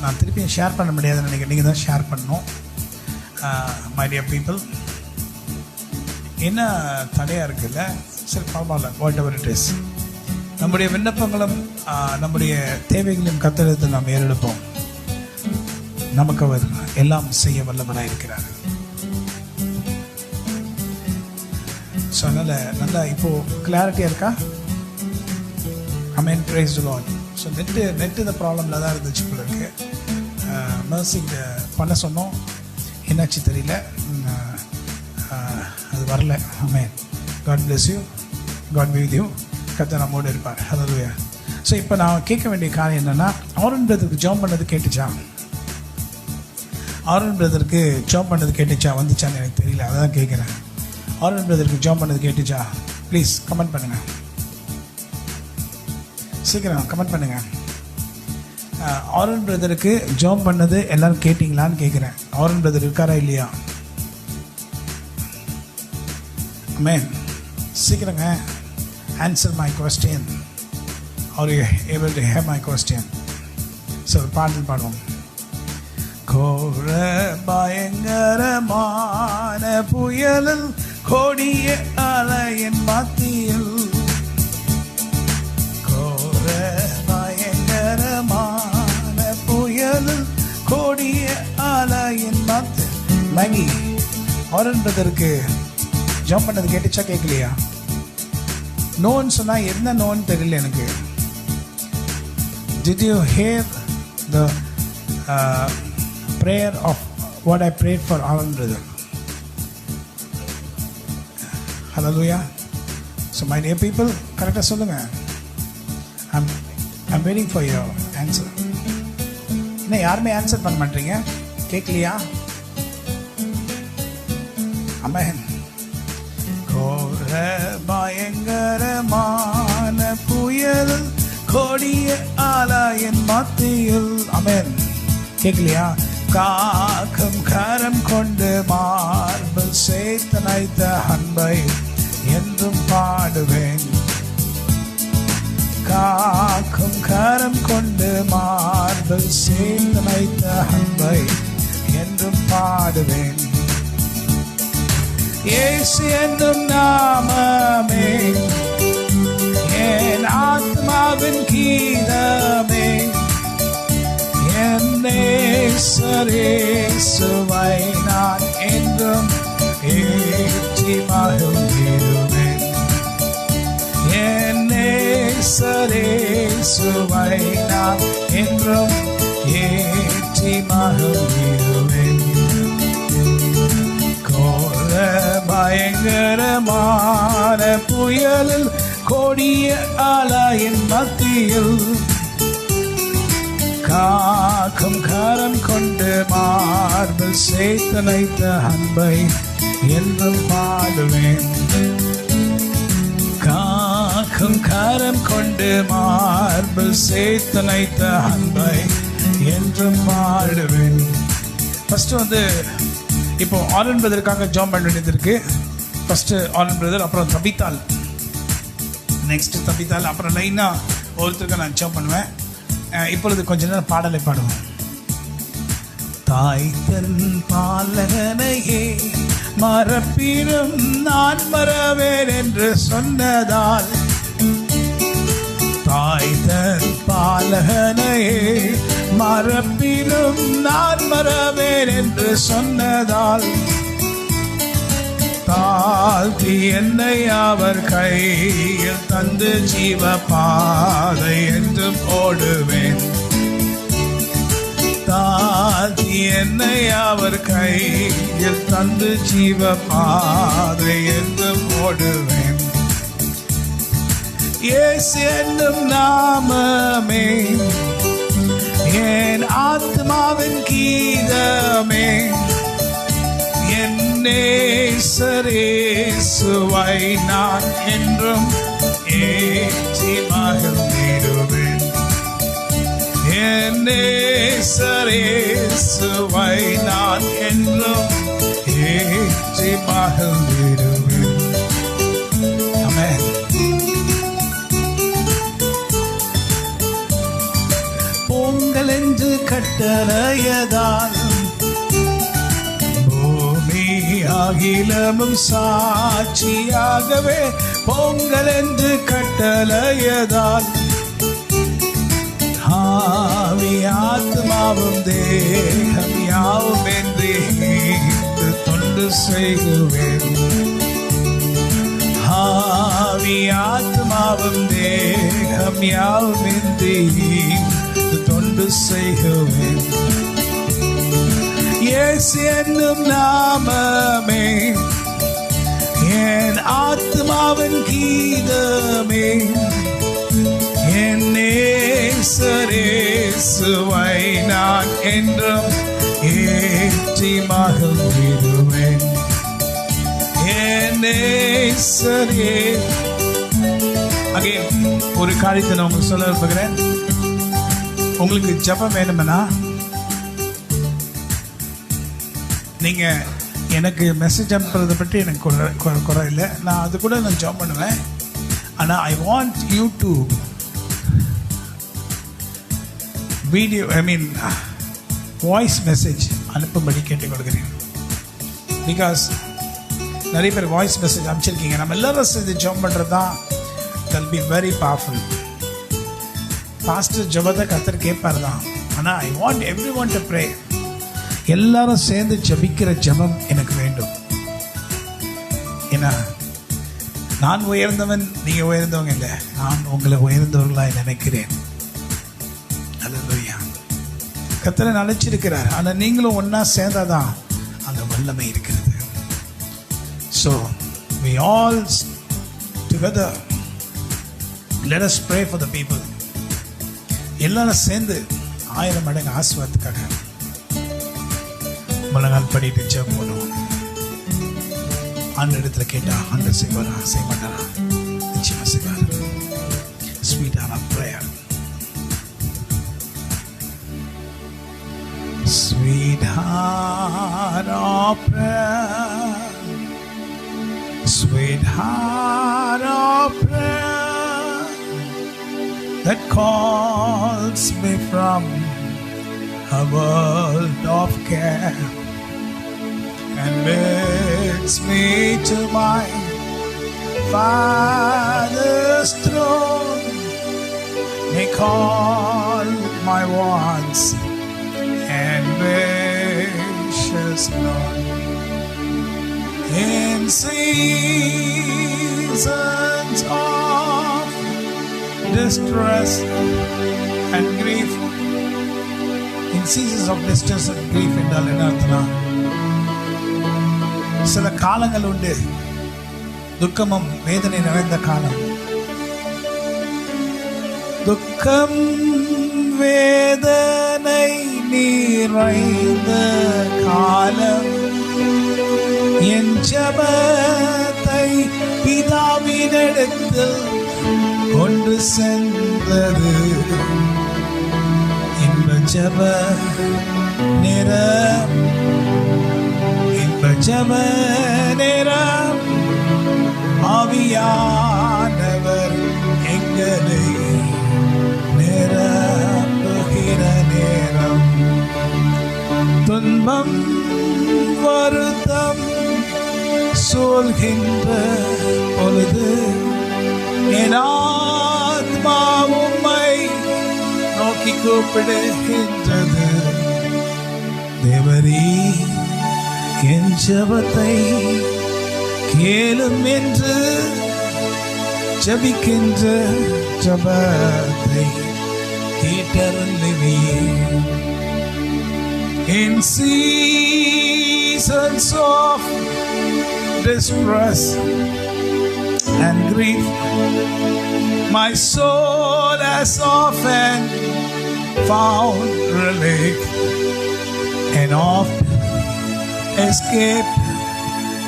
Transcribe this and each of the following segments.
நான் திருப்பியும் ஷேர் பண்ண முடியாதுன்னு நினைக்கிறேன். நீங்கள் தான் ஷேர் பண்ணணும். மை டியர் பீப்புள், என்ன தடையாக இருக்குல்ல? சரி, பரவாயில்ல, வாட் எவர் இட் இஸ். நம்முடைய விண்ணப்பங்களும் நம்முடைய தேவைகளையும் கத்தெடுத்து நாம் ஏறெடுப்போம். நமக்கு அவர் எல்லாம் செய்ய வல்லவராக இருக்கிறார். ஸோ அதனால் நல்லா இப்போது கிளாரிட்டியாக இருக்கா? Amen, praise the Lord. So நெட்டு இந்த ப்ராப்ளமில் தான் இருந்துச்சு போல இருக்கு. நர்சிங் பண்ண சொன்னோம், என்னாச்சு தெரியல, அது வரல. Amen. God bless you, God be with you. கர்த்தர் நம்மோடு இருப்பார். ஹல்லேலூயா. ஸோ இப்போ நான் கேட்க வேண்டிய காரியம் என்னென்னா, ஆரோன் பிரதருக்கு ஜாம் பண்ணது கேட்டுச்சா? ஆரோன் பிரதருக்கு ஜாம் பண்ணது கேட்டுச்சா? வந்துச்சான்னு எனக்கு தெரியல, அதான் கேட்குறேன். ஆரோன் பிரதருக்கு ஜாம் பண்ணது கேட்டுச்சா? ப்ளீஸ் கமெண்ட் பண்ணுங்கள், சீக்கிரம் கமெண்ட் பண்ணுங்கள். ஆரோன் பிரதருக்கு ஜாம் பண்ணது எல்லாரும் கேட்டிங்களான்னு கேட்குறேன். ஆரோன் பிரதர் இருக்காரா இல்லையா? ஆமென். சீக்கிரங்க answer my question. Are you able to have my question? So பாடல் பாடுவோம். கோர பயங்கரமான புயலில் கொடிய அலையின் மத்தியில், கோர பயங்கரமான புயலில் கொடிய அலையின் மத்தியில். மேகி, ஆரோன் பிரதருக்கு ஜம்ப் பண்ணது கேட்டுச்சா கேட்கலையா? நோன்னு சொன்னால் என்ன நோன்னு தெரியல எனக்கு. Did you hear the prayer of what I prayed for Aaron brother? Hallelujah. So my dear people, correct சொல்லுங்க. I'm waiting for your answer. என்ன யாருமே ஆன்சர் பண்ண மாட்டீங்க? கேட்கலையா? ஆமென். கோர பயங்கரமான புயல் கொடிய அலையின் மத்தியில். ஆமென். கேட்கலையா? காக்கும் கரம் கொண்டு மார்பில் சேர்த்தனைத்த அன்பை என்றும் பாடுவேன். காக்கும் கரம் கொண்டு மார்பில் சேர்த்தனைத்த அன்பை என்றும் பாடுவேன். இயேசு என்னும் நாமமே என் ஆத்மாவின் கீதமே, என் நேசரேசுவை நான் என்றும் ஏற்றி மகிழ்ந்திடுவேன். என் நேசரேசுவை நான் என்றும் ஏற்றி மகிழ்ந்திடுவேன். கோர பயங்கரமான புயலில் கொடிய அலையின் மத்தியில், காக்கும் கரம் கொண்டு மார்பில் சேர்த்தனைத்த அன்பை என்றும் பாடுவேன். காக்கும் கரம் கொண்டு மார்பில் சேர்த்தனைத்த அன்பை என்றும் பாடுவேன். ஃபர்ஸ்ட் இப்போ ஆரோன் பிரதருக்காக ஜாம் பண்ண வேண்டியது இருக்கு. ஃபர்ஸ்ட் ஆரோன் பிரதர், அப்புறம் தபித்தால், நெக்ஸ்ட் தபித்தால், அப்புறம் லைனாக ஒருத்தருக்கு நான் ஜாம் பண்ணுவேன். இப்பொழுது கொஞ்ச நேரம் பாடலை பாடுவோம். தாய் தன் பாலகனையே மறப்பினும் நான் மறவேன் என்று சொன்னதால், தாய் தன் பாலகனையே மறப்பினும் நான் மறவேன் என்று சொன்னதால், தாழ்த்தி என்னை அவர் கையில் தந்து ஜீவ பாதை என்றும் ஓடுவேன். தாழ்த்தி என்னை அவர் கையில் தந்து ஜீவ பாதை என்றும் ஓடுவேன். இயேசு என்னும் நாமமே என் ஆத்மாவின் கீதமே, என் நேசரேசுவை நான் என்றும் ஏற்றி மகிழ்ந்திடுவேன். என் நேசரேசுவை நான் என்றும் ஏற்றி மகிழ்ந்திடுவேன். ஆமென். பொங்கல் என்று கட்ட கட்டளையதால் பூமி அகிலமும் சாட்சியாகவே பொங்கல் என்று கட்டளையதால் ஆவி ஆத்மாவும் தேகம் யாவும் என்று தொண்டு செய்குவேன். ஆவி ஆத்மாவும் தேகம் யாவும் என்று தொண்டு செய்குவேன். இயேசு என்னும் நாமமே என் ஆத்மாவின் கீதமே. என் நேசரேசுவை நான் என்றும் ஏற்றி மகிழ்ந்திடுவேன். என் நேசரே ஒரு காரியத்தை நான் உங்களுக்கு சொல்ல விரும்புகிறேன். உங்களுக்கு ஜெபம் வேணும்னா நீங்க எனக்கு மெசேஜ் அனுப்புறதை பற்றி எனக்கு குறை இல்லை. நான் அது கூட நான் ஜெபம் பண்ணுவேன். ஆனால் I want you to video voice message அனுப்பும்படி கேட்டுக்கொள்கிறேன். பிகாஸ் நிறைய பேர் வாய்ஸ் மெசேஜ் அனுப்பிச்சிருக்கீங்க. நம்ம எல்லாரும் சேர்ந்து ஜெபம் பண்ணுறது தான் தல் பி வெரி பவர்ஃபுல். பாஸ்டர் ஜெபத்தை கர்த்தர் கேட்பார் தான். ஆனால் I want every one to pray. எல்லாரும் சேர்ந்து ஜெபிக்கிற ஜெபம் எனக்கு வேண்டும். ஏன்னா நான் உயர்ந்தவன், நீங்க உயர்ந்தவங்க இல்லை. நான் உங்களை உயர்ந்தவர்களாய் நினைக்கிறேன். அல்லேலூயா. கர்த்தரை அழைச்சிருக்கிறார். ஆனால் நீங்களும் ஒன்னா சேர்ந்தாதான் அந்த வல்லமை இருக்கிறது. So we all together let us pray for the people. எல்லாரும் சேர்ந்து 1000 மடங்கு ஆசீர்வாதத்துக்காக முழங்கால் படிட்டு ஜெபம் பண்ணுவோம். ஆண்டு இடத்துல கேட்டா ஆண்டு செய்வாரா செய்ய மாட்டாரா? நிச்சயமா செய்வார். ஸ்வீட்டான prayer. Sweetheart of prayer, sweetheart of prayer, that calls me from a world of care and bids me to my Father's throne. Make all my wants and wishes known. In seasons of distress and grief, in seasons of distress and grief என்றால் என்ன அர்த்தம்? சில காலங்கள் உண்டு, துக்கமும் வேதனை நிறைந்த காலம். துக்கம் வேதனை நிறைந்த காலம் என் ஜெபத்தை பிதாவினிடத்தில் கொண்டு சென்றது. இன்ப ஜெப நேரம், இன்ப ஜெப நேரம், ஆவியானவர் எங்களை நிரப்புகிற நேரம். துன்பம் வருத்தம் சொல்கின்ற பொழுது என் ஆத்மா உம்மை நோக்கி கூப்பிடுகின்றது. தேவரீ என் ஜெபத்தை கேளும் என்று ஜெபிக்கின்ற ஜெபத்தை கேட்டருளுவீர். In seasons of distress and grief, my soul has often found relief and oft escaped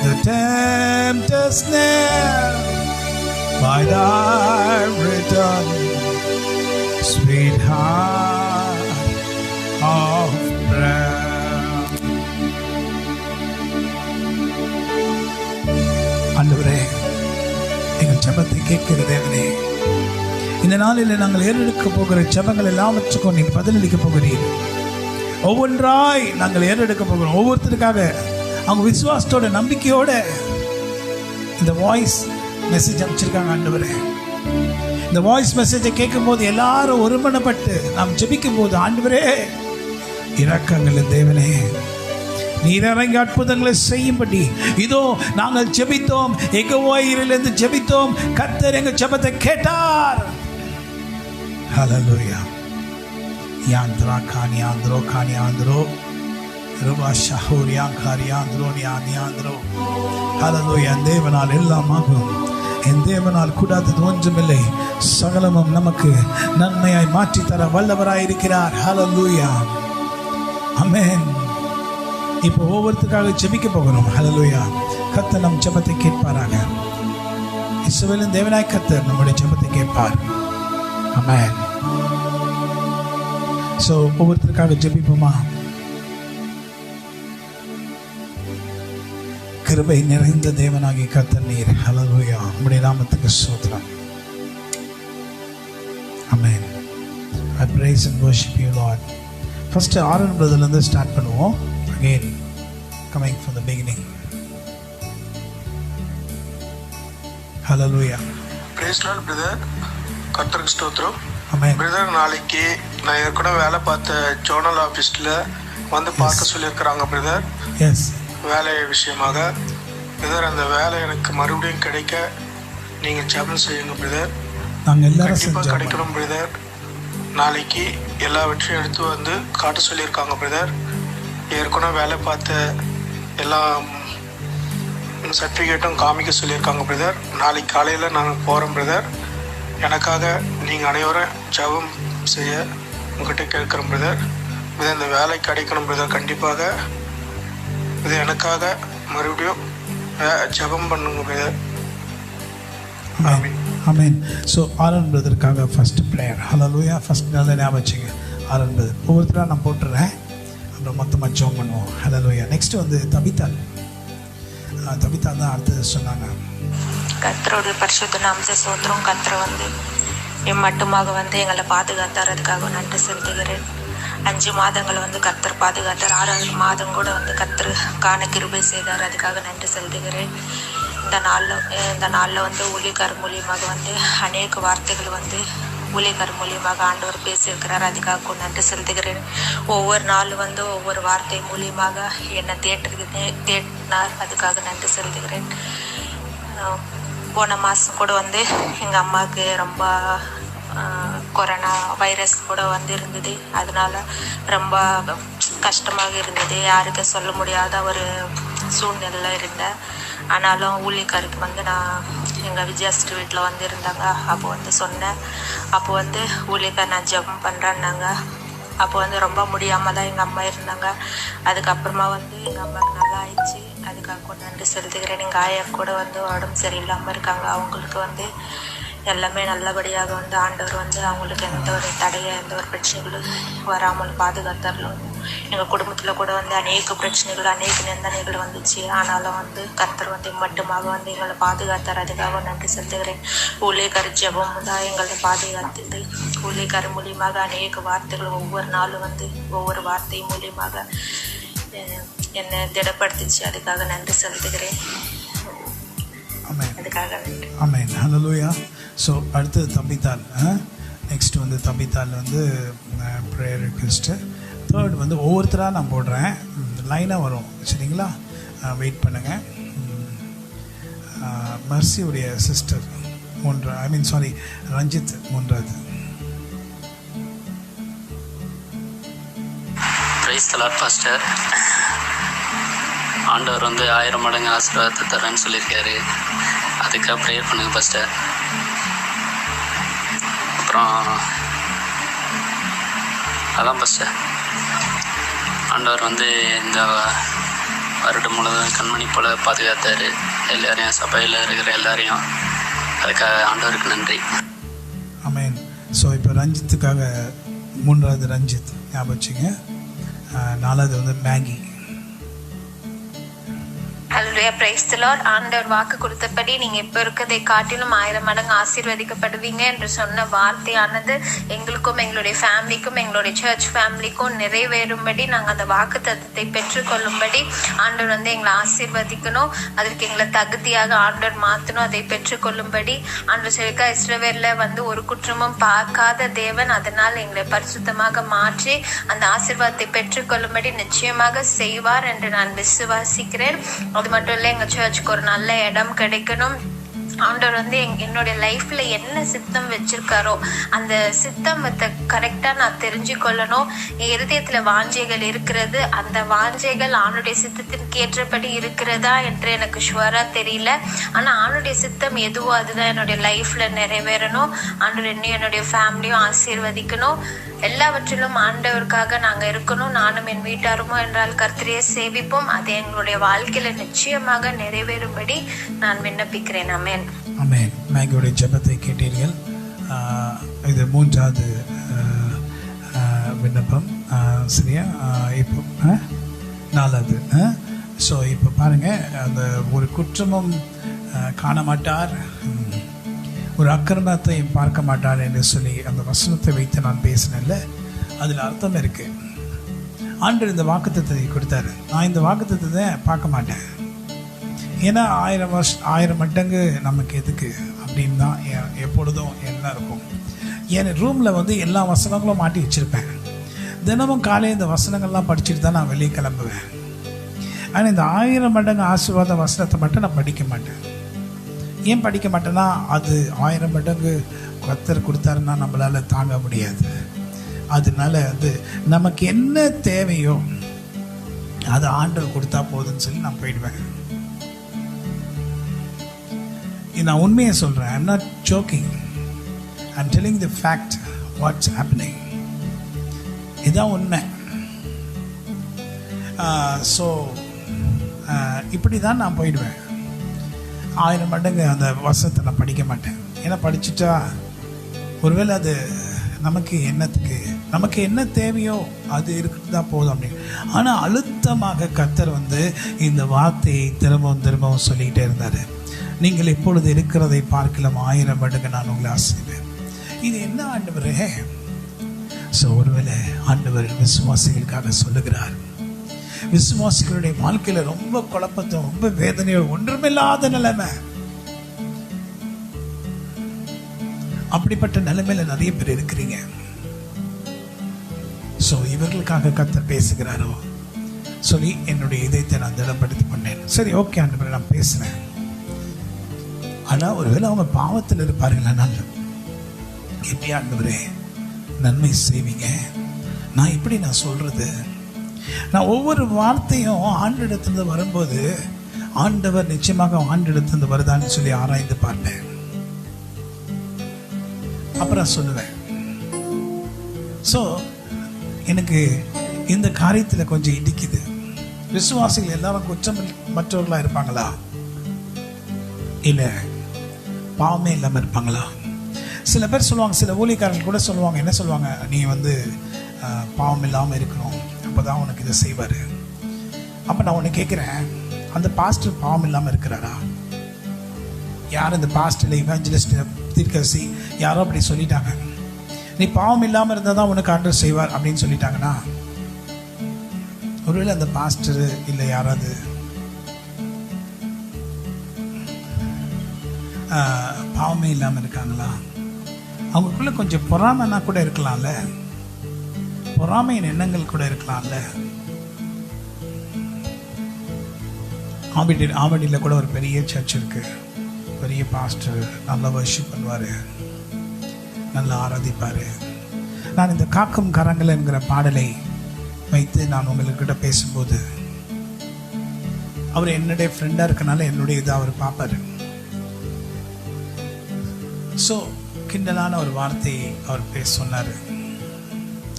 the tempter's snare. By thy return, sweetheart of prayer. ஆண்டவரே, எங்கள் ஜெபத்தை கேட்கிற தேவனே, இந்த நாளில் நாங்கள் ஏறெடுக்க போகிற ஜெபங்கள் எல்லாவற்றுக்கும் நீர் பதிலளிக்க போகிறீர். ஒவ்வொன்றாய் நாங்கள் ஏறெடுக்க போகிறோம். ஒவ்வொருத்தருக்காக அவங்க விசுவாசத்தோட நம்பிக்கையோட இந்த வாய்ஸ் மெசேஜ் அனுப்பிச்சிருக்காங்க. ஆண்டவரே, இந்த வாய்ஸ் மெசேஜை கேட்கும் போது எல்லாரும் ஒருமனப்பட்டு நாம் ஜெபிக்கும் போது, ஆண்டவரே இரக்கங்களின் தேவனே, நீர் இறங்கி அற்புதங்களை செய்யும்படி இதோ நாங்கள் ஜெபித்தோம், எங்க வாயிலிருந்து ஜெபித்தோம், கர்த்தர் எங்க ஜெபத்தை கேட்டார். ஹல்லேலூயா. யாந்திரா கானி ஆந்திரோ கானி ஆந்திரோ ரூபா ஷஹூரியா காரியாந்திரோ ஞானியாந்திரோ. ஹல்லேலூயா. தேவனால் எல்லாம் ஆகும். என் தேவனால் கூடாதது ஒன்றுமில்லை. சகலமும் நமக்கு நன்மையாய் மாற்றி தர வல்லவராய் இருக்கிறார். ஹல்லேலூயா. ஆமென். இப்போ ஒவ்வொருத்தருக்காக ஜெபிக்க போகிறோம். ஹல்லேலூயா. கர்த்தர் நம் ஜெபத்தை கேட்பாராக. இஸ்ரவேலின் தேவனாய் கர்த்தர் நம்முடைய ஜெபத்தை கேட்பார். ஆமென். ஸோ ஒவ்வொருத்தருக்காக ஜெபிப்போமா? கிருபை நிறைந்த தேவனாகிய கர்த்தர் நீர். ஹல்லேலூயா. உம்முடைய நாமத்துக்கு ஸ்தோத்திரம். ஆமென். I praise and worship you, Lord. First Aaron பிரதர்ல இருந்து ஸ்டார்ட் பண்ணுவோம். Again coming from the beginning. Hallelujah. Praise Lord brother. கர்த்தருக்கு ஸ்தோத்திரம். Amen. பிரதர், நாளைக்கு நான் ஏற்கனவே வேலை பார்த்த ஜோனல் ஆஃபீஸில் வந்து பார்க்க சொல்லியிருக்கிறாங்க பிரதர். எஸ். வேலை விஷயமாக பிரதர், அந்த வேலை எனக்கு மறுபடியும் கிடைக்க நீங்கள் ஜெபம் செய்யுங்க பிரதர். நாங்கள் எல்லாரும் கண்டிப்பாக கிடைக்கணும் பிரதர். நாளைக்கு எல்லாவற்றையும் எடுத்து வந்து காட்ட சொல்லியிருக்காங்க பிரதர். ஏற்கனவே வேலை பார்த்த எல்லா சர்டிஃபிகேட்டும் காமிக்க சொல்லியிருக்காங்க பிரதர். நாளைக்கு காலையில் நாங்கள் போகிறோம் பிரதர். எனக்காக நீங்கள் அனைவரும் ஜெபம் செய்ய உங்கள்கிட்ட கேட்குறோம் பிரதர். இது இந்த வேலை கிடைக்கணும் பிரதர். கண்டிப்பாக இது எனக்காக மறுபடியும் ஜெபம் பண்ணுங்க brother. Amen. Amen. So Aaron பிரதருக்காக ஃபர்ஸ்ட் ப்ரேயர். ஹல்லேலூயா. ஃபர்ஸ்ட் நல்ல ஞாபகம் வச்சுங்க. ஆரன் பிரதர் ஒவ்வொருத்தராக நான் போட்டுறேன், அப்புறம் மொத்தமாக ஜெபம் பண்ணுவோம். ஹல்லேலூயா. நெக்ஸ்ட் வந்து தபித்தாள். தபித்தாள் தான் அடுத்தது சொன்னாங்க. கர்த்தருடைய பரிசுத்த நாமத்தை ஸ்தோத்திரம். கர்த்தர் வந்து மட்டுமாக வந்து எங்களை பாதுகாத்தார், அதுக்காக நன்றி செலுத்துகிறேன். 5 மாதங்கள் வந்து கர்த்தர் பாதுகாத்தார். 6வது மாதம் கூட வந்து கர்த்தர் காண கிருபை செய்தார், அதுக்காக நன்றி செலுத்துகிறேன். இந்த நாளில் வந்து ஊழியக்காரர் மூலியமாக வந்து அநேக வார்த்தைகள் வந்து ஊழியக்காரர் மூலியமாக ஆண்டவர் பேசியிருக்கிறார், அதுக்காக நன்றி செலுத்துகிறேன். ஒவ்வொரு நாளும் வந்து ஒவ்வொரு வார்த்தை மூலியமாக என்னை தேடினார், அதுக்காக நன்றி செலுத்துகிறேன். போன மாதம் கூட வந்து எங்கள் அம்மாவுக்கு ரொம்ப கொரோனா வைரஸ் கூட வந்து இருந்தது. அதனால ரொம்ப கஷ்டமாக இருந்தது, யாருக்கும் சொல்ல முடியாத ஒரு சூழ்நிலையில் இருந்தேன். ஆனாலும் ஊழியக்காருக்கு வந்து நான் எங்கள் விஜயாஸ்ரீ வீட்டில் வந்து இருந்தாங்க. அப்போ வந்து சொன்னேன். அப்போ வந்து ஊழியக்கார் நான் ஜெபம் பண்ணுறேன்னாங்க. அப்போ வந்து ரொம்ப முடியாமல் தான் எங்கள் அம்மா இருந்தாங்க. அதுக்கப்புறமா வந்து எங்கள் அம்மாவுக்கு நல்லா ஆயிடுச்சு, அதுக்காக நன்றி செலுத்துகிறேன். எங்கள் ஆயா கூட வந்து உடம்பு சரியில்லாமல் இருக்காங்க. அவங்களுக்கு வந்து எல்லாமே நல்லபடியாக வந்து ஆண்டவர் வந்து அவங்களுக்கு எந்த ஒரு தடையை எந்த ஒரு பிரச்சனைகளும் வராமல் பாதுகாத்தார்கள். எங்கள் குடும்பத்தில் கூட வந்து அநேக பிரச்சனைகள் அநேக நிந்தனைகள் வந்துச்சு. ஆனாலும் வந்து கர்த்தர் வந்து மட்டுமாக வந்து எங்களை பாதுகாத்தார், அதுக்காக நன்றி செலுத்துகிறேன். ஊழியக்கார ஜெபம் தான் எங்களை பாதுகாத்தது. ஊழியக்கார மூலியமாக அநேக வார்த்தைகள் ஒவ்வொரு நாளும் வந்து ஒவ்வொரு வார்த்தை மூலியமாக என்னை திடப்படுத்திச்சு, அதுக்காக நன்றி செலுத்துகிறேன். அதுக்காக நன்றி. ஆமென். ஹல்லேலூயா. ஸோ அடுத்தது தம்பித்தாள். நெக்ஸ்ட் வந்து தம்பித்தாள் வந்து ப்ரேயர் ரிக்வெஸ்ட்டு. தேர்ட் வந்து ஒவ்வொருத்தராக நான் போடுறேன், லைனாக வரும், சரிங்களா? வெயிட் பண்ணுங்கள். மர்சியுடைய சிஸ்டர் ரஞ்சித் மூன்றாவது. Price the Lord pastor. ஆண்டவர் வந்து 1000 மடங்கு ஆசீர்வாதத்தை தரேன்னு சொல்லியிருக்காரு, அதுக்காக ப்ரேயர் பண்ணுங்க பாஸ்டர். அப்புறம் அதான் பாஸ்டர், ஆண்டவர் வந்து இந்த வருடம் முழுவதும் கண்மணி போல் பாதுகாத்தார் எல்லாரையும், சபையில் இருக்கிற எல்லாரையும். அதுக்காக ஆண்டவருக்கு நன்றி. ஆமென். ஸோ இப்போ ரஞ்சித்துக்காக மூன்றாவது ரஞ்சித் ஞாபகம் வச்சுங்க. 4வது வந்து Maggi. Hallelujah, price the Lord. ஆண்டவர் வாக்கு கொடுத்தபடி நீங்க இப்ப இருக்கிறதை காட்டிலும் 1000 மடங்கு ஆசீர்வதிக்கப்படுவீங்க என்று சொன்ன வார்த்தையானது எங்களுக்கும் எங்களுடைய ஃபேமிலிக்கும் எங்களுடைய சர்ச் ஃபேமிலிக்கும் நிறைவேறும்படி நாங்கள் அந்த வாக்கு தத்தத்தை பெற்றுக்கொள்ளும்படி ஆண்டவர் வந்து எங்களை ஆசீர்வதிக்கணும். அதற்கு எங்களை தகுதியாக ஆண்டவர் மாற்றணும். அதை பெற்றுக்கொள்ளும்படி ஆண்டவர் சொல்லிக்கா, இஸ்ரவேல்ல வந்து ஒரு குற்றமும் பார்க்காத தேவன், அதனால் எங்களை பரிசுத்தமாக மாற்றி அந்த ஆசீர்வாதத்தை பெற்றுக்கொள்ளும்படி நிச்சயமாக செய்வார் என்று நான் விசுவாசிக்கிறேன். அது மட்டும் இல்லை, எங்க சர்ச்சுக்கு ஒரு நல்ல இடம் கிடைக்கணும். ஆண்டவர் வந்து என்னுடைய லைஃப்ல என்ன சித்தம் வச்சிருக்காரோ அந்த சித்தத்தை கரெக்டா நான் தெரிஞ்சு கொள்ளணும். என் இருதயத்துல வாஞ்சைகள் இருக்கிறது, அந்த வாஞ்சைகள் ஆணுடைய சித்தத்திற்கு ஏற்றபடி இருக்கிறதா என்று எனக்கு ஷுவரா தெரியல. ஆனா ஆணுடைய சித்தம் எதுவோ அதுதான் என்னுடைய லைஃப்ல நிறைவேறணும். ஆண்டவர் என்னையும் என்னுடைய ஃபேமிலியும் ஆசீர்வதிக்கணும். எல்லாவற்றிலும் ஆண்டவருக்காக நாங்க இருக்கணும். நானும் என் வீட்டாருமோ என்றால் கர்த்தரையே சேவிப்போம். அது எங்களுடைய வாழ்க்கையில நிச்சயமாக நிறைவேறும்படி நான் விண்ணப்பிக்கிறேன். ஆமென். ஆமென். மேகியோடைய ஜெபத்தை கேட்டீர்கள். இது 3வது விண்ணப்பம். சரியா? இப்போ 4வது. ஸோ இப்போ பாருங்க, அந்த ஒரு குற்றமும் காண மாட்டார், ஒரு அக்கிரமத்தை பார்க்க மாட்டார் என்று சொல்லி அந்த வசனத்தை வைத்து நான் பேசினேன்ல, அதில் அர்த்தம் இருக்கு. ஆண்டவர் இந்த வாக்குத்தத்தத்தை கொடுத்தாரு. நான் இந்த வாக்குத்தத்தத்தை பார்க்க மாட்டேன், ஏன்னா 1000 மடங்கு நமக்கு எதுக்கு அப்படின்னு தான் எப்பொழுதும் எல்லாம் இருக்கும். என் ரூமில் வந்து எல்லா வசனங்களும் மாட்டி வச்சுருப்பேன். தினமும் காலையில் இந்த வசனங்கள்லாம் படிச்சுட்டு தான் நான் வெளியே கிளம்புவேன். ஆனால் இந்த 1000 மடங்கு ஆசீர்வாத வசனத்தை மட்டும் நான் படிக்க மாட்டேன். ஏன் படிக்க மாட்டேன்னா, அது 1000 மடங்கு கர்த்தர் கொடுத்தாருன்னா நம்மளால் தாங்க முடியாது. அதனால அது நமக்கு என்ன தேவையோ அது ஆண்டவர் கொடுத்தா போதுன்னு சொல்லி நான் போயிடுவேன். நான் உண்மையை சொல்கிறேன். I'm not joking. I'm telling the fact what's happening. இதுதான் உண்மை. ஸோ இப்படி தான் நான் போயிடுவேன். 1000 மடங்கு அந்த வசனத்தை நான் படிக்க மாட்டேன். ஏன்னா படிச்சுட்டா ஒருவேளை அது நமக்கு என்னத்துக்கு, நமக்கு என்ன தேவையோ அது இருக்குதா போதும் அப்படின்னு. ஆனால் அழுத்தமாக கர்த்தர் வந்து இந்த வார்த்தையை திரும்பவும் சொல்லிக்கிட்டே இருந்தார். நீங்கள் இப்பொழுது இருக்கிறதை பார்க்கலாம் 1000 மடங்கு நான் உங்களை ஆசீர்வேன். இது என்ன ஆண்டவரே? ஸோ ஒருவேளை ஆண்டவர் விசுவாசிகளுக்காக சொல்லுகிறார். விசுவாசிகளுடைய வாழ்க்கையில ரொம்ப குழப்பத்தை, ரொம்ப வேதனையோ, ஒன்றுமில்லாத நிலைமை, அப்படிப்பட்ட நிலைமையில நிறைய பேர் இருக்கிறீங்க. ஸோ இவர்களுக்காக கர்த்தர் பேசுகிறாரோ சொல்லி என்னுடைய இதயத்தை நான் திடப்படுத்தி கொண்டேன். சரி, ஓகே ஆண்டவரே, நான் பேசுறேன். ஆனால் ஒருவேளை அவங்க பாவத்தில் இருப்பாருங்களா? நல்ல எப்படி ஆண்டவரே நன்மை செய்வீங்க? நான் எப்படி நான் சொல்றது? நான் ஒவ்வொரு வார்த்தையும் ஆண்டிடத்திலிருந்து வரும்போது ஆண்டவர் நிச்சயமாக ஆண்டிடத்திலிருந்து வருதான்னு சொல்லி ஆராய்ந்து பார்ப்பேன். அப்புறம் சொல்லுவேன். ஸோ எனக்கு இந்த காரியத்தில் கொஞ்சம் இடிக்குது. விசுவாசிகள் எல்லாரும் குற்றம் மற்றவர்களாக இருப்பாங்களா? இல்லை பாவமே இல்லாமல் இருப்பாங்களா? சில பேர் சொல்லுவாங்க, சில ஊழியக்காரர்கள் கூட சொல்லுவாங்க, என்ன சொல்லுவாங்க, நீ வந்து பாவம் இல்லாமல் இருக்கணும், அப்போ தான் உனக்கு இதை செய்வார். அப்போ நான் உன்னை கேட்குறேன், அந்த பாஸ்டர் பாவம் இல்லாமல் இருக்கிறாரா? யார் இந்த பாஸ்டர், இவாஞ்சலிஸ்ட், தீர்க்கதரிசி யாரோ அப்படி சொல்லிட்டாங்க, நீ பாவம் இல்லாமல் இருந்தால் தான் உனக்கு ஆண்டவர் செய்வார் அப்படின்னு சொல்லிட்டாங்கன்னா, ஒருவேளை அந்த பாஸ்டர் இல்லை யாராவது பாவமே இல்லாமல் இருக்காங்களா? அவங்களுக்குள்ள கொஞ்சம் பொறாமைனா கூட இருக்கலாம்ல, பொறாமையின் எண்ணங்கள் கூட இருக்கலாம்ல. ஆவடியில் கூட ஒரு பெரிய சர்ச் இருக்கு, பெரிய பாஸ்டர், நல்லா வர்ஷிப் பண்ணுவார், நல்லா ஆராதிப்பார். நான் இந்த காக்கும் கரங்கள் என்கிற பாடலை வைத்து நான் உங்கள்கிட்ட பேசும்போது, அவர் என்னுடைய ஃப்ரெண்டாக இருக்கனால என்னுடைய இதை அவர் பார்ப்பார். ஸோ கிண்டலான ஒரு வார்த்தையை அவர் சொன்னார்.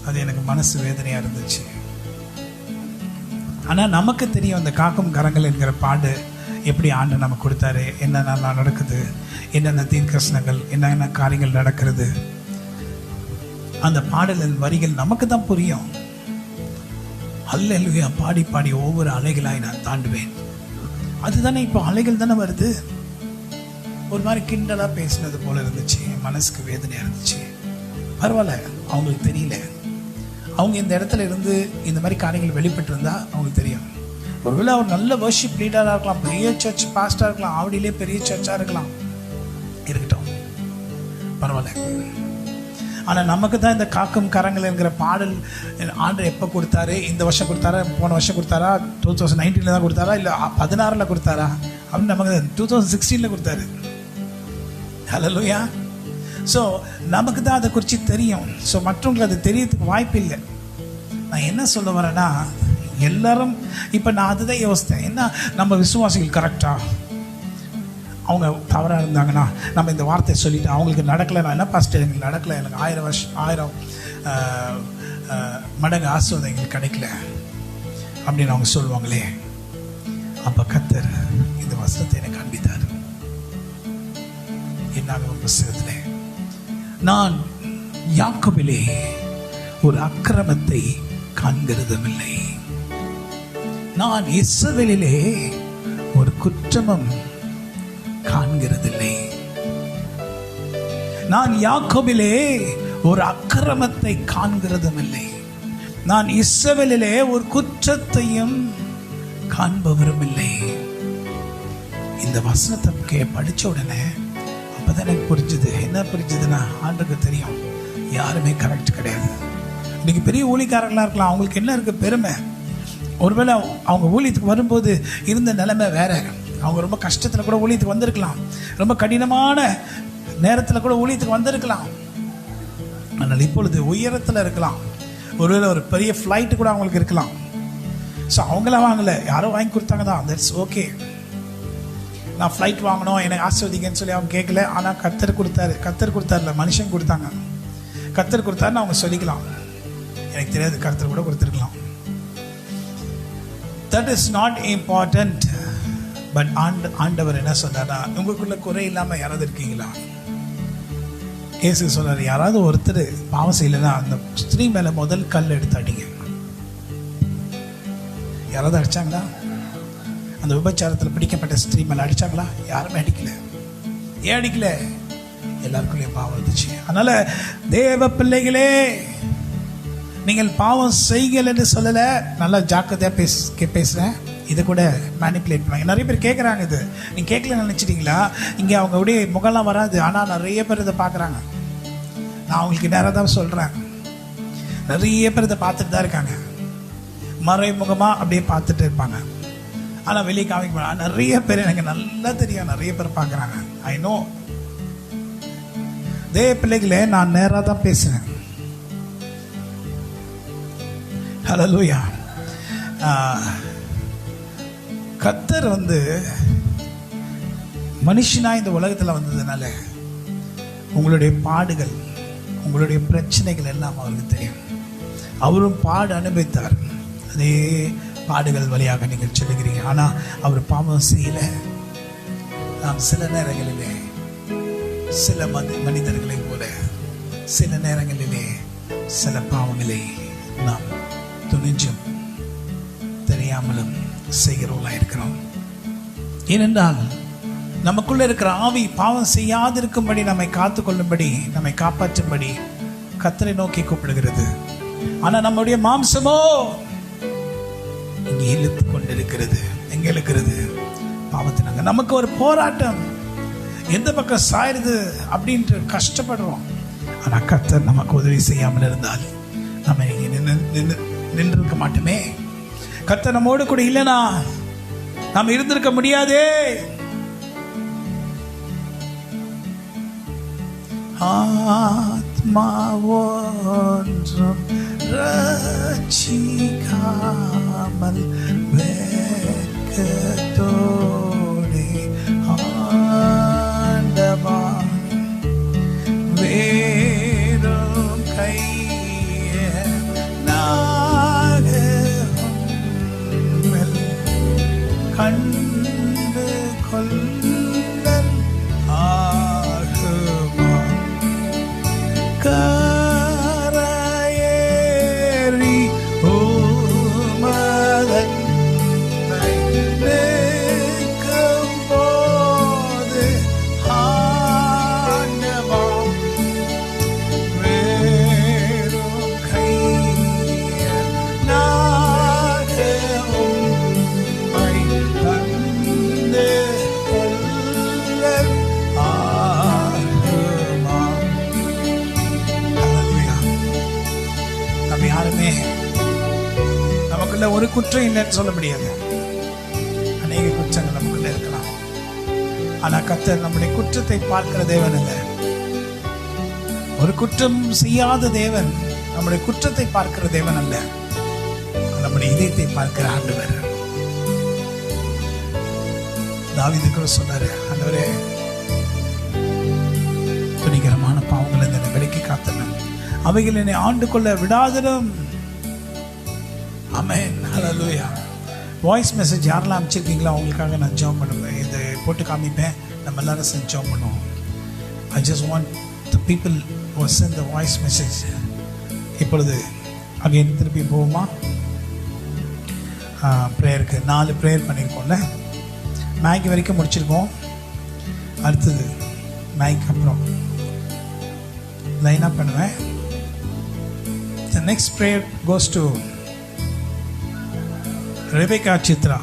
அது எனக்கு மனசு வேதனையாக இருந்துச்சு. ஆனால் நமக்கு தெரியும் அந்த காக்கும் கரங்கள் என்கிற பாடு எப்படி ஆண்டு நமக்கு கொடுத்தாரு, என்னென்ன நடக்குது, என்னென்ன தீர்க்கசனங்கள், என்னென்ன காரியங்கள் நடக்கிறது. அந்த பாடலின் வரிகள் நமக்கு தான் புரியும். அல்லேலூயா பாடி பாடி ஒவ்வொரு அலைகளாய் நான் தாண்டுவேன். அதுதானே இப்போ அலைகள் தானே வருது. ஒரு மாதிரி கிண்டலா பேசினது போல இருந்துச்சு, மனசுக்கு வேதனையா இருந்துச்சு. பரவாயில்ல, அவங்களுக்கு தெரியல. அவங்க இந்த இடத்துல இருந்து இந்த மாதிரி காரியங்கள் வெளிப்பட்டு இருந்தா அவங்களுக்கு தெரியும். ஒருவேளை அவர் நல்ல வர்ஷிப் லீடராக இருக்கலாம், பெரிய சர்ச் பாஸ்டா இருக்கலாம், ஆவடியிலே பெரிய சர்ச்சா இருக்கலாம், இருக்கட்டும், பரவாயில்ல. ஆனால் நமக்கு தான் இந்த காக்கும் கரங்கள் என்கிற பாடல் ஆண்டு எப்போ கொடுத்தாரு? இந்த வருஷம் கொடுத்தாரா, போன வருஷம் கொடுத்தாரா, 2019 தான் கொடுத்தாரா, இல்லை 16 கொடுத்தாரா அப்படின்னு நமக்கு 2016 கொடுத்தாரு. ஹல்லேலூயா. ஸோ நமக்கு தான் அதை குறித்து தெரியும். ஸோ மற்றவங்களுக்கு அது தெரியறதுக்கு வாய்ப்பு இல்லை. நான் என்ன சொல்ல வரேன்னா, எல்லாரும் இப்போ நான் அதுதான் யோசித்தேன், என்ன நம்ம விசுவாசிகள் கரெக்டா, அவங்க தவறாக இருந்தாங்கன்னா நம்ம இந்த வார்த்தையை சொல்லிவிட்டு அவங்களுக்கு நடக்கலை, நான் என்ன பாஸ்டர் எங்களுக்கு நடக்கலை, எனக்கு 1000 மடங்கு ஆசீர்வாதம் எங்களுக்கு கிடைக்கல அப்படின்னு அவங்க சொல்லுவாங்களே. அப்போ கர்த்தர் இந்த வசனத்தை எனக்கு காண்பித்தார். என்னாகும் புஸ்தகத்திலே, நான் யாக்கோபிலே ஒரு அக்கிரமத்தை காண்கிறதுமில்லை, நான் இஸ்ரவேலிலே ஒரு குற்றமும் காண்கிறதில்லை. நான் யாக்கோபிலே ஒரு அக்கிரமத்தை காண்கிறதும் இல்லை, நான் இஸ்ரவேலிலே ஒரு குற்றத்தையும் காண்பவரும் இல்லை. இந்த வசனத்தை படிச்ச உடனே அப்பதான் எனக்கு புரிஞ்சுது. என்ன புரிஞ்சுதுன்னா, ஆண்டுக்கு தெரியும் யாருமே கரெக்ட் கிடையாது. இன்னைக்கு பெரிய ஊழியக்காரர்களா இருக்கலாம், அவங்களுக்கு என்ன இருக்கு பெருமை. ஒருவேளை அவங்க ஊழியத்துக்கு வரும்போது இருந்த நிலைமை வேற, அவங்க ரொம்ப கஷ்டத்தில் கூட ஊழியத்துக்கு வந்திருக்கலாம், ரொம்ப கடினமான நேரத்தில் கூட ஊழியத்துக்கு வந்திருக்கலாம். ஆனால் இப்பொழுது உயரத்தில் இருக்கலாம், ஒருவேளை ஒரு பெரிய ஃப்ளைட்டு கூட அவங்களுக்கு இருக்கலாம். ஸோ அவங்களாம் வாங்கலை, யாரோ வாங்கி கொடுத்தாங்க தான், தட்ஸ் ஓகே. நான் ஃப்ளைட் வாங்கணும், எனக்கு ஆசீர்வதிங்கன்னு சொல்லி அவங்க கேட்கல, ஆனால் கர்த்தர் கொடுத்தாரு. கர்த்தர் கொடுத்தாருல, மனுஷன் கொடுத்தாங்க. கர்த்தர் கொடுத்தாருன்னு அவங்க சொல்லிக்கலாம். எனக்கு தெரியாது, கர்த்தர் கூட கொடுத்துருக்கலாம். That is not important. But ஆண்டவர் என்ன சொன்னார்னா, உங்களுக்குள்ள குறை இல்லாமல் யாராவது இருக்கீங்களா? இயேசு சொன்னார், யாராவது ஒருத்தர் பாவம் செய்யலைன்னா அந்த ஸ்திரீ மேலே முதல் கல் எடுத்து அடிங்க. யாராவது அடிச்சாங்களா? அந்த விபச்சாரத்தில் பிடிக்கப்பட்ட ஸ்திரீ மேலே அடிச்சாங்களா? யாருமே அடிக்கல. ஏன் அடிக்கல? எல்லாருக்குள்ளேயும் பாவம் இருந்துச்சு. அதனால தேவ பிள்ளைகளே, நீங்கள் பாவம் செய்கள் என்று சொல்லலை, நல்லா ஜாக்கிரதையாக பேசுகிறேன். இதை கூட மேனிப்புலேட் பண்ணாங்க. நிறைய பேர் கேட்குறாங்க, இது நீங்கள் கேட்கல நினச்சிட்டிங்களா? இங்கே அவங்களுடைய முகம்லாம் வராது, ஆனால் நிறைய பேர் இதை பார்க்குறாங்க. நான் அவங்களுக்கு நேராக தான் சொல்கிறேன். நிறைய பேர் இதை பார்த்துட்டு தான் இருக்காங்க, மறைமுகமாக அப்படியே பார்த்துட்டு இருப்பாங்க, ஆனால் வெளியே காமிக்க மாட்டாங்க. நிறைய பேர் எனக்கு நல்லா தெரியும், நிறைய பேர் பார்க்குறாங்க. I know. தேவ பிள்ளைகளே, நான் நேராக தான் பேசுகிறேன். ஹல்லேலூயா. கர்த்தர் மனுஷனா இந்த உலகத்தில் வந்ததுனால உங்களுடைய பாடுகள், உங்களுடைய பிரச்சனைகள் எல்லாம் அவருக்கு தெரியும். அவரும் பாடு அனுபவித்தார். அதே பாடுகள் வழியாக நீங்கள் சொல்லுகிறீங்க. ஆனால் அவர் பாவம் செய்யலை. நாம் சில நேரங்களிலே சில மனிதர்களை போல சில நேரங்களிலே சில பாவங்களை நாம் துணிஞ்சும் தெரியாமலும் செய்கிறவர்களாக இருக்கிறோம். ஏனென்றால் நமக்குள்ள இருக்கிற ஆவி பாவம் செய்யாதிருக்கும்படி நம்மை காத்துக்கொள்ளும்படி, நம்மை காப்பாற்றும்படி கர்த்தரை நோக்கி கூப்பிடுகிறது. ஆனால் நம்முடைய மாம்சமோ இங்கே இழுத்து கொண்டிருக்கிறது. எங்க இருக்கிறது? பாவத்தினாங்க. நமக்கு ஒரு போராட்டம், எந்த பக்கம் சாயிருது அப்படின்ட்டு கஷ்டப்படுறோம். ஆனால் கர்த்தர் நமக்கு உதவி செய்யாமல் இருந்தால் நம்ம இங்கே நின்றுருக்க மாட்டோமே. கர்த்தர் நம்மோடு கூட இல்லைனா நாம் இருந்திருக்க முடியாதே. ஆத்மா ஒன்றும் ரட்சிக்காமல் வெட்கத்தோடே ஆண்டவா வேறும் கண்டு கொள்ளல் ஆகுமா? கரையேறி உமதன்னை நமக்குள்ள ஒரு குற்றம் இல்லைன்னு சொல்ல முடியாது. அநேக குற்றங்கள் நமக்குள்ள இருக்கலாம். ஆனா கர்த்தர் நம்முடைய குற்றத்தை பார்க்கிற தேவன் இல்லை. ஒரு குற்றம் செய்யாத தேவன் நம்முடைய குற்றத்தை பார்க்கிற தேவன் அல்ல, நம்முடைய இதயத்தை பார்க்கிற ஆண்டவர். தாவீது கூட சொன்னாரு, ஆண்டவரே துணிகரமான பாவங்கள் என்னை விலக்கி காத்தனும், அவைகள் என்னை ஆண்டு கொள்ள விடாதிடும். ஆமென், ஹல்லேலூயா. வாய்ஸ் மெசேஜ் யாரெல்லாம் அனுப்பிச்சிருக்கீங்களோ அவங்களுக்காக நான் ஜெபம் பண்ணுவேன். இதை போட்டு காமிப்பேன், நம்ம எல்லாரும் சேர்ந்து ஜெபம் பண்ணுவோம். I just want the people who send the voice message. இப்பொழுது அகைன் திருப்பி போவோமா? ப்ரேயருக்கு 4 ப்ரேயர் பண்ணியிருக்கோம்ல. மேகி வரைக்கும் முடிச்சிருக்கோம். அடுத்தது மேக் அப்புறம் லைனாக பண்ணுவேன். The next prayer goes to Rebecca Chitra.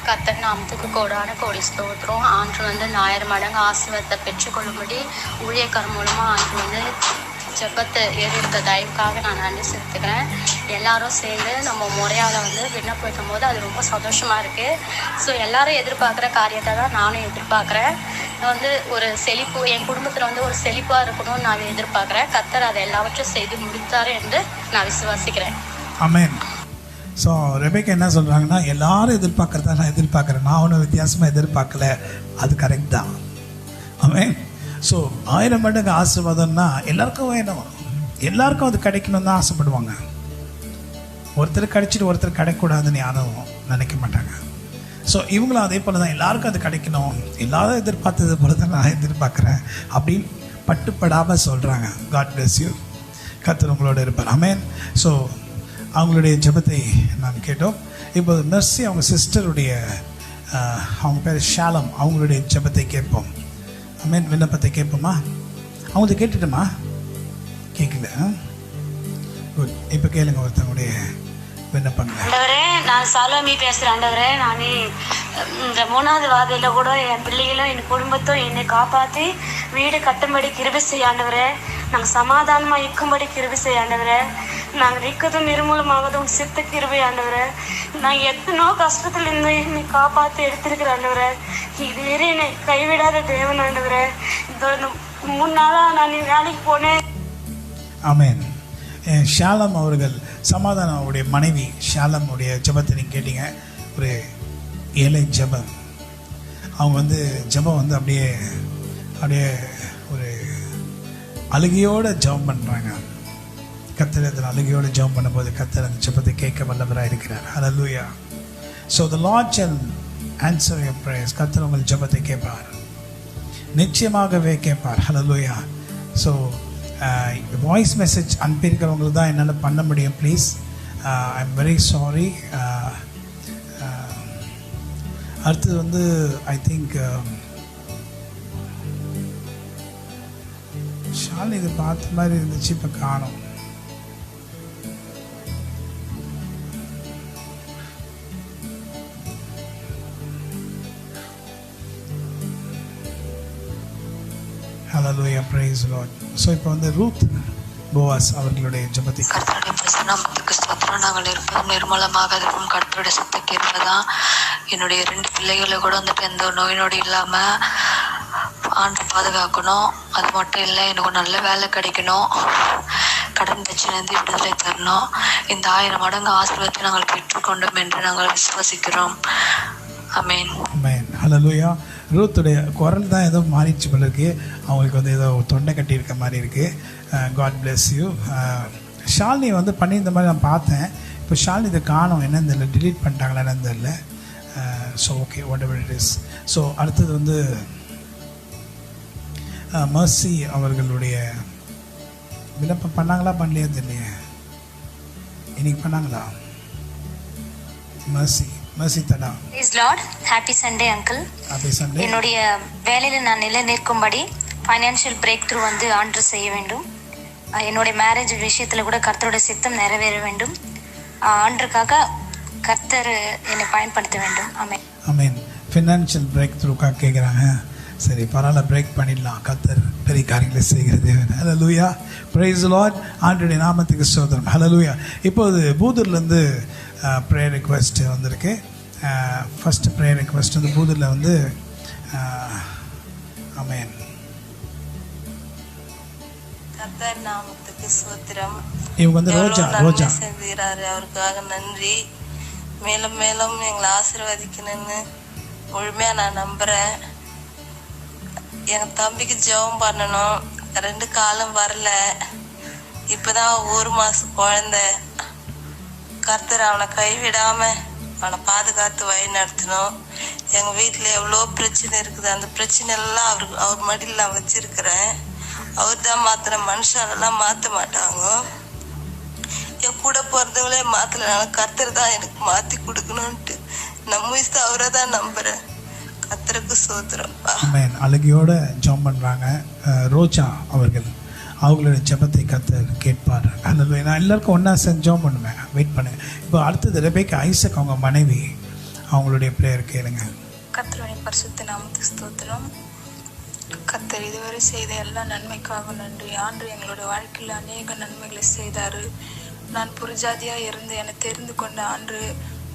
கர்த்தர் நாமத்துக்கு கோடான கோடி ஸ்தோத்திரம். ஆண்டு வந்து 1000 மடங்கு ஆசீர்வாதத்தை பெற்றுக்கொள்ளும்படி ஊழியக்காரர் மூலமாக ஆண்டு வந்து ஜெபத்தை ஏறியிருக்க தயவுக்காக நான் நன்றி செலுத்துக்கிறேன். எல்லாரும் சேர்ந்து நம்ம முறையால் வந்து விண்ணப்பிக்கும் போது அது ரொம்ப சந்தோஷமாக இருக்குது. ஸோ எல்லாரும் எதிர்பார்க்குற காரியத்தை தான் நானும் எதிர்பார்க்குறேன். வந்து ஒரு செழிப்பு, என் குடும்பத்தில் வந்து ஒரு செழிப்பாக இருக்கணும்னு நான் எதிர்பார்க்குறேன். கர்த்தர் அதை எல்லாவற்றையும் செய்து முடித்தார் என்று நான் விசுவாசிக்கிறேன். ஆமென். ஸோ ரெபேக்கா என்ன சொல்கிறாங்கன்னா, எல்லாரும் எதிர்பார்க்குறதா நான் எதிர்பார்க்குறேன், நான் ஒன்றும் வித்தியாசமாக எதிர்பார்க்கல. அது கரெக்ட் தான். ஆமென். ஸோ 1000 மடங்கு ஆசீர்வாதம்னா எல்லாருக்கும் வேணும், எல்லாருக்கும் அது கிடைக்கணும்னு தான் ஆசைப்படுவாங்க. ஒருத்தர் கிடைச்சிட்டு ஒருத்தர் கிடைக்கக்கூடாதுன்னு யாரும் நினைக்க மாட்டாங்க. ஸோ இவங்களும் அதே போல் தான், எல்லாருக்கும் அது கிடைக்கணும், எல்லாரும் எதிர்பார்த்தது போல தான் நான் எதிர்பார்க்குறேன் அப்படின்னு பட்டுப்படாமல் சொல்கிறாங்க. God bless you. கர்த்தர் உங்களோட இருப்பார். ஆமென். ஸோ அவங்களுடைய ஜெபத்தை நாம் கேட்டோம். இப்போ மெர்சி அவங்க சிஸ்டருடைய அவங்க பேர் ஷாலம், அவங்களுடைய ஜெபத்தை கேட்போம். ஆமென். விண்ணப்பத்தை கேட்போமா? அவங்களுக்கு கேட்டுட்டோமா? கேட்கல. குட். இப்போ கேளுங்க ஒருத்தவங்களுடைய விண்ணப்பங்கள். ஆண்டவரே, நான் சாலோமி பேசுகிறேன். ஆண்டவரே, நான் இந்த 3வது வாதையில் கூட என் பிள்ளைகளும் என் குடும்பத்தும் என்னை காப்பாற்றி வீடு கட்டும்படி கிருபை செய்ய ஆண்டவரே. நாங்கள் சமாதானமாக இருக்கும்படி கிருபை செய்ய ஆண்டவரே. நாங்கள் நிற்கதும் நிர்மூலமாகதும் சித்த கிருபை ஆண்டவரே. நான் எத்தனோ கஷ்டத்தில் இருந்து என்னை காப்பாற்றி எடுத்திருக்கிறேன் ஆண்டவரே. இதுவரை என்னை கைவிடாத தேவன் ஆண்டவரே. இந்த 3 நாளாக நான் வேலைக்கு போனேன். ஆமென். ஷாலம் அவர்கள் சமாதானம், அவருடைய மனைவி ஷாலம் உடைய ஜெபத்தை நீங்கள் கேட்டீங்க. ஒரு ஏழை ஜெபம். அவங்க வந்து ஜெபம் வந்து அப்படியே ஒரு அழுகையோடு ஜெபம் பண்ணுறாங்க. கர்த்தர் அதில் அழுகையோடு ஜெபம் பண்ணும்போது கர்த்தர் அந்த ஜெபத்தை கேட்க வல்லவராக இருக்கிறார். Hallelujah. So the Lord shall answer your prayers. கர்த்தர் உங்கள் ஜெபத்தை கேட்பார், நிச்சயமாகவே கேட்பார். ஹல்லேலூயா. ஸோ வாய்ஸ் மெசேஜ் அனுப்பியிருக்கிறவங்களுக்கு தான் என்னால் பண்ண முடியும். Please, I am very sorry. அடுத்தது வந்து ஐ திங்க் ஷால் இது பார்த்த மாதிரி இருந்துச்சு, இப்போ காணும். Hallelujah, praise Lord. ஸோ இப்போ வந்து ரூத் போவாஸ் அவர்களுடைய ஜெபத்தை கர்த்தருடைய பிரசன்னத்துக்கு ஸ்தோத்திரம். நாங்கள் இருப்பதும் நிர்மலமாக இருக்கும் கர்த்தருடைய சத்தக்கு இருப்பதான். என்னுடைய 2 பிள்ளைகளை கூட வந்துட்டு எந்த நோய் நொடி இல்லாமல் ஆண்டு பாதுகாக்கணும். அது மட்டும் இல்லை, எனக்கு நல்ல வேலை கிடைக்கணும், கடன் பிரச்சனைந்து விடுதலை தரணும். இந்த 1000 மடங்கு ஆசீர்வாதத்தை நாங்கள் பெற்றுக்கொண்டோம் என்று நாங்கள் விசுவாசிக்கிறோம். ஆமென். ஆமென். ஹல்லேலூயா. ரூத்துடைய குரல் தான் ஏதோ மாறிச்சு போல இருக்கு. அவங்களுக்கு வந்து ஏதோ தொண்டை கட்டி இருக்க மாதிரி இருக்குது. God bless you. ஷாலினி வந்து பண்ணியிருந்த மாதிரி நான் பார்த்தேன். இப்போ ஷாலினி இதை காணும், என்ன தெரியல, டிலீட் பண்ணிட்டாங்களா என்னன்னு தெரியல. So okay, what ever it is. So அடுத்தது வந்து மெர்சி அவர்களுடைய விண்ணப்பம் பண்ணாங்களா பண்ணலையா தெரியலையே. இன்னைக்கு பண்ணாங்களா? மெர்சி தடா. Praise Lord. Happy Sunday uncle. Happy Sunday. என்னுடைய வேலையில் நான் நிலை நிற்கும்படி ஃபைனான்ஷியல் பிரேக் த்ரூ வந்து ஆர்டர் செய்ய வேண்டும். என்னுடைய மேரேஜ் விஷயத்தில் கூட கர்த்தருடைய சித்தம் நிறைவேற வேண்டும். ஆண்டருக்காக கர்த்தர் என்னை பயன்படுத்த வேண்டும். ஆமென். ஆமென். ஃபினான்ஷியல் பிரேக் த்ரூக்காக கேட்குறாங்க. சரி, பரவாயில்ல, பிரேக் பண்ணிடலாம். கர்த்தர் பெரிய காரியங்களை செய்கிற தேவன். ஹல்லேலூயா, பிரைஸ் தி லார்ட். ஆண்டவருடைய நாமத்துக்கு ஸ்தோத்திரம். ஹல்லேலூயா. இப்போது பூதூர்லேருந்து ப்ரேயர் ரிக்வெஸ்ட் வந்திருக்கு. ஃபர்ஸ்ட் ப்ரேயர் ரிக்வெஸ்ட் வந்து பூதூரில் வந்து ஆமென். கர்த்தர் நாமத்துக்கு ஸ்தோத்திரம். இவங்க வந்து ரோஜா செஞ்சுகிறாரு, அவருக்காக நன்றி. மேலும் மேலும் எங்களை ஆசீர்வதிக்கணும்னு முழுமையாக நான் நம்புகிறேன். எங்கள் தம்பிக்கு ஜெபம் பண்ணணும். 2 காலம் வரல, இப்போதான் 1 மாதம் குழந்தை. கர்த்தர் அவனை கைவிடாமல் அவனை பாதுகாத்து வழி நடத்தணும். எங்கள் வீட்டில் எவ்வளோ பிரச்சனை இருக்குது, அந்த பிரச்சனை எல்லாம் அவர் மடியில் நான் வச்சிருக்கிறேன். அவர் தான் மாத்திர, மனுஷாலெல்லாம் மாற்ற மாட்டாங்க. என் கூட பிறந்தவங்களே மாற்றலைனால கர்த்தர் தான் எனக்கு மாற்றி கொடுக்கணும்ன்ட்டு நான் முயற்சி அவரை தான் நம்புகிறேன். கர்த்தருக்கு ஸ்தோத்திரம். அழகியோட ஜெபம் பண்ணுறாங்க ரோஜா அவர்கள். அவங்களுடைய ஜெபத்தை கர்த்தர் கேட்பார். அல்லது நான் எல்லாருக்கும் ஒன்றா சேர்ந்து ஜெபம் பண்ணுவேன். வெயிட் பண்ணுங்க. இப்போ அடுத்தது ரெபேக்கா ஐசக், அவங்க மனைவி, அவங்களுடைய ப்ரேயர் கேளுங்க. கர்த்தருடைய பரிசுத்த நாமத்துக்கு ஸ்தோத்திரம். கர்த்தர் இதுவரை செய்த எல்லா நன்மைக்காக நன்றி. ஆண்டு எங்களுடைய வாழ்க்கையில் அநேக நன்மைகளை செய்தார். நான் புறஜாதியாக இருந்து என்னை தெரிந்து கொண்ட ஆண்டு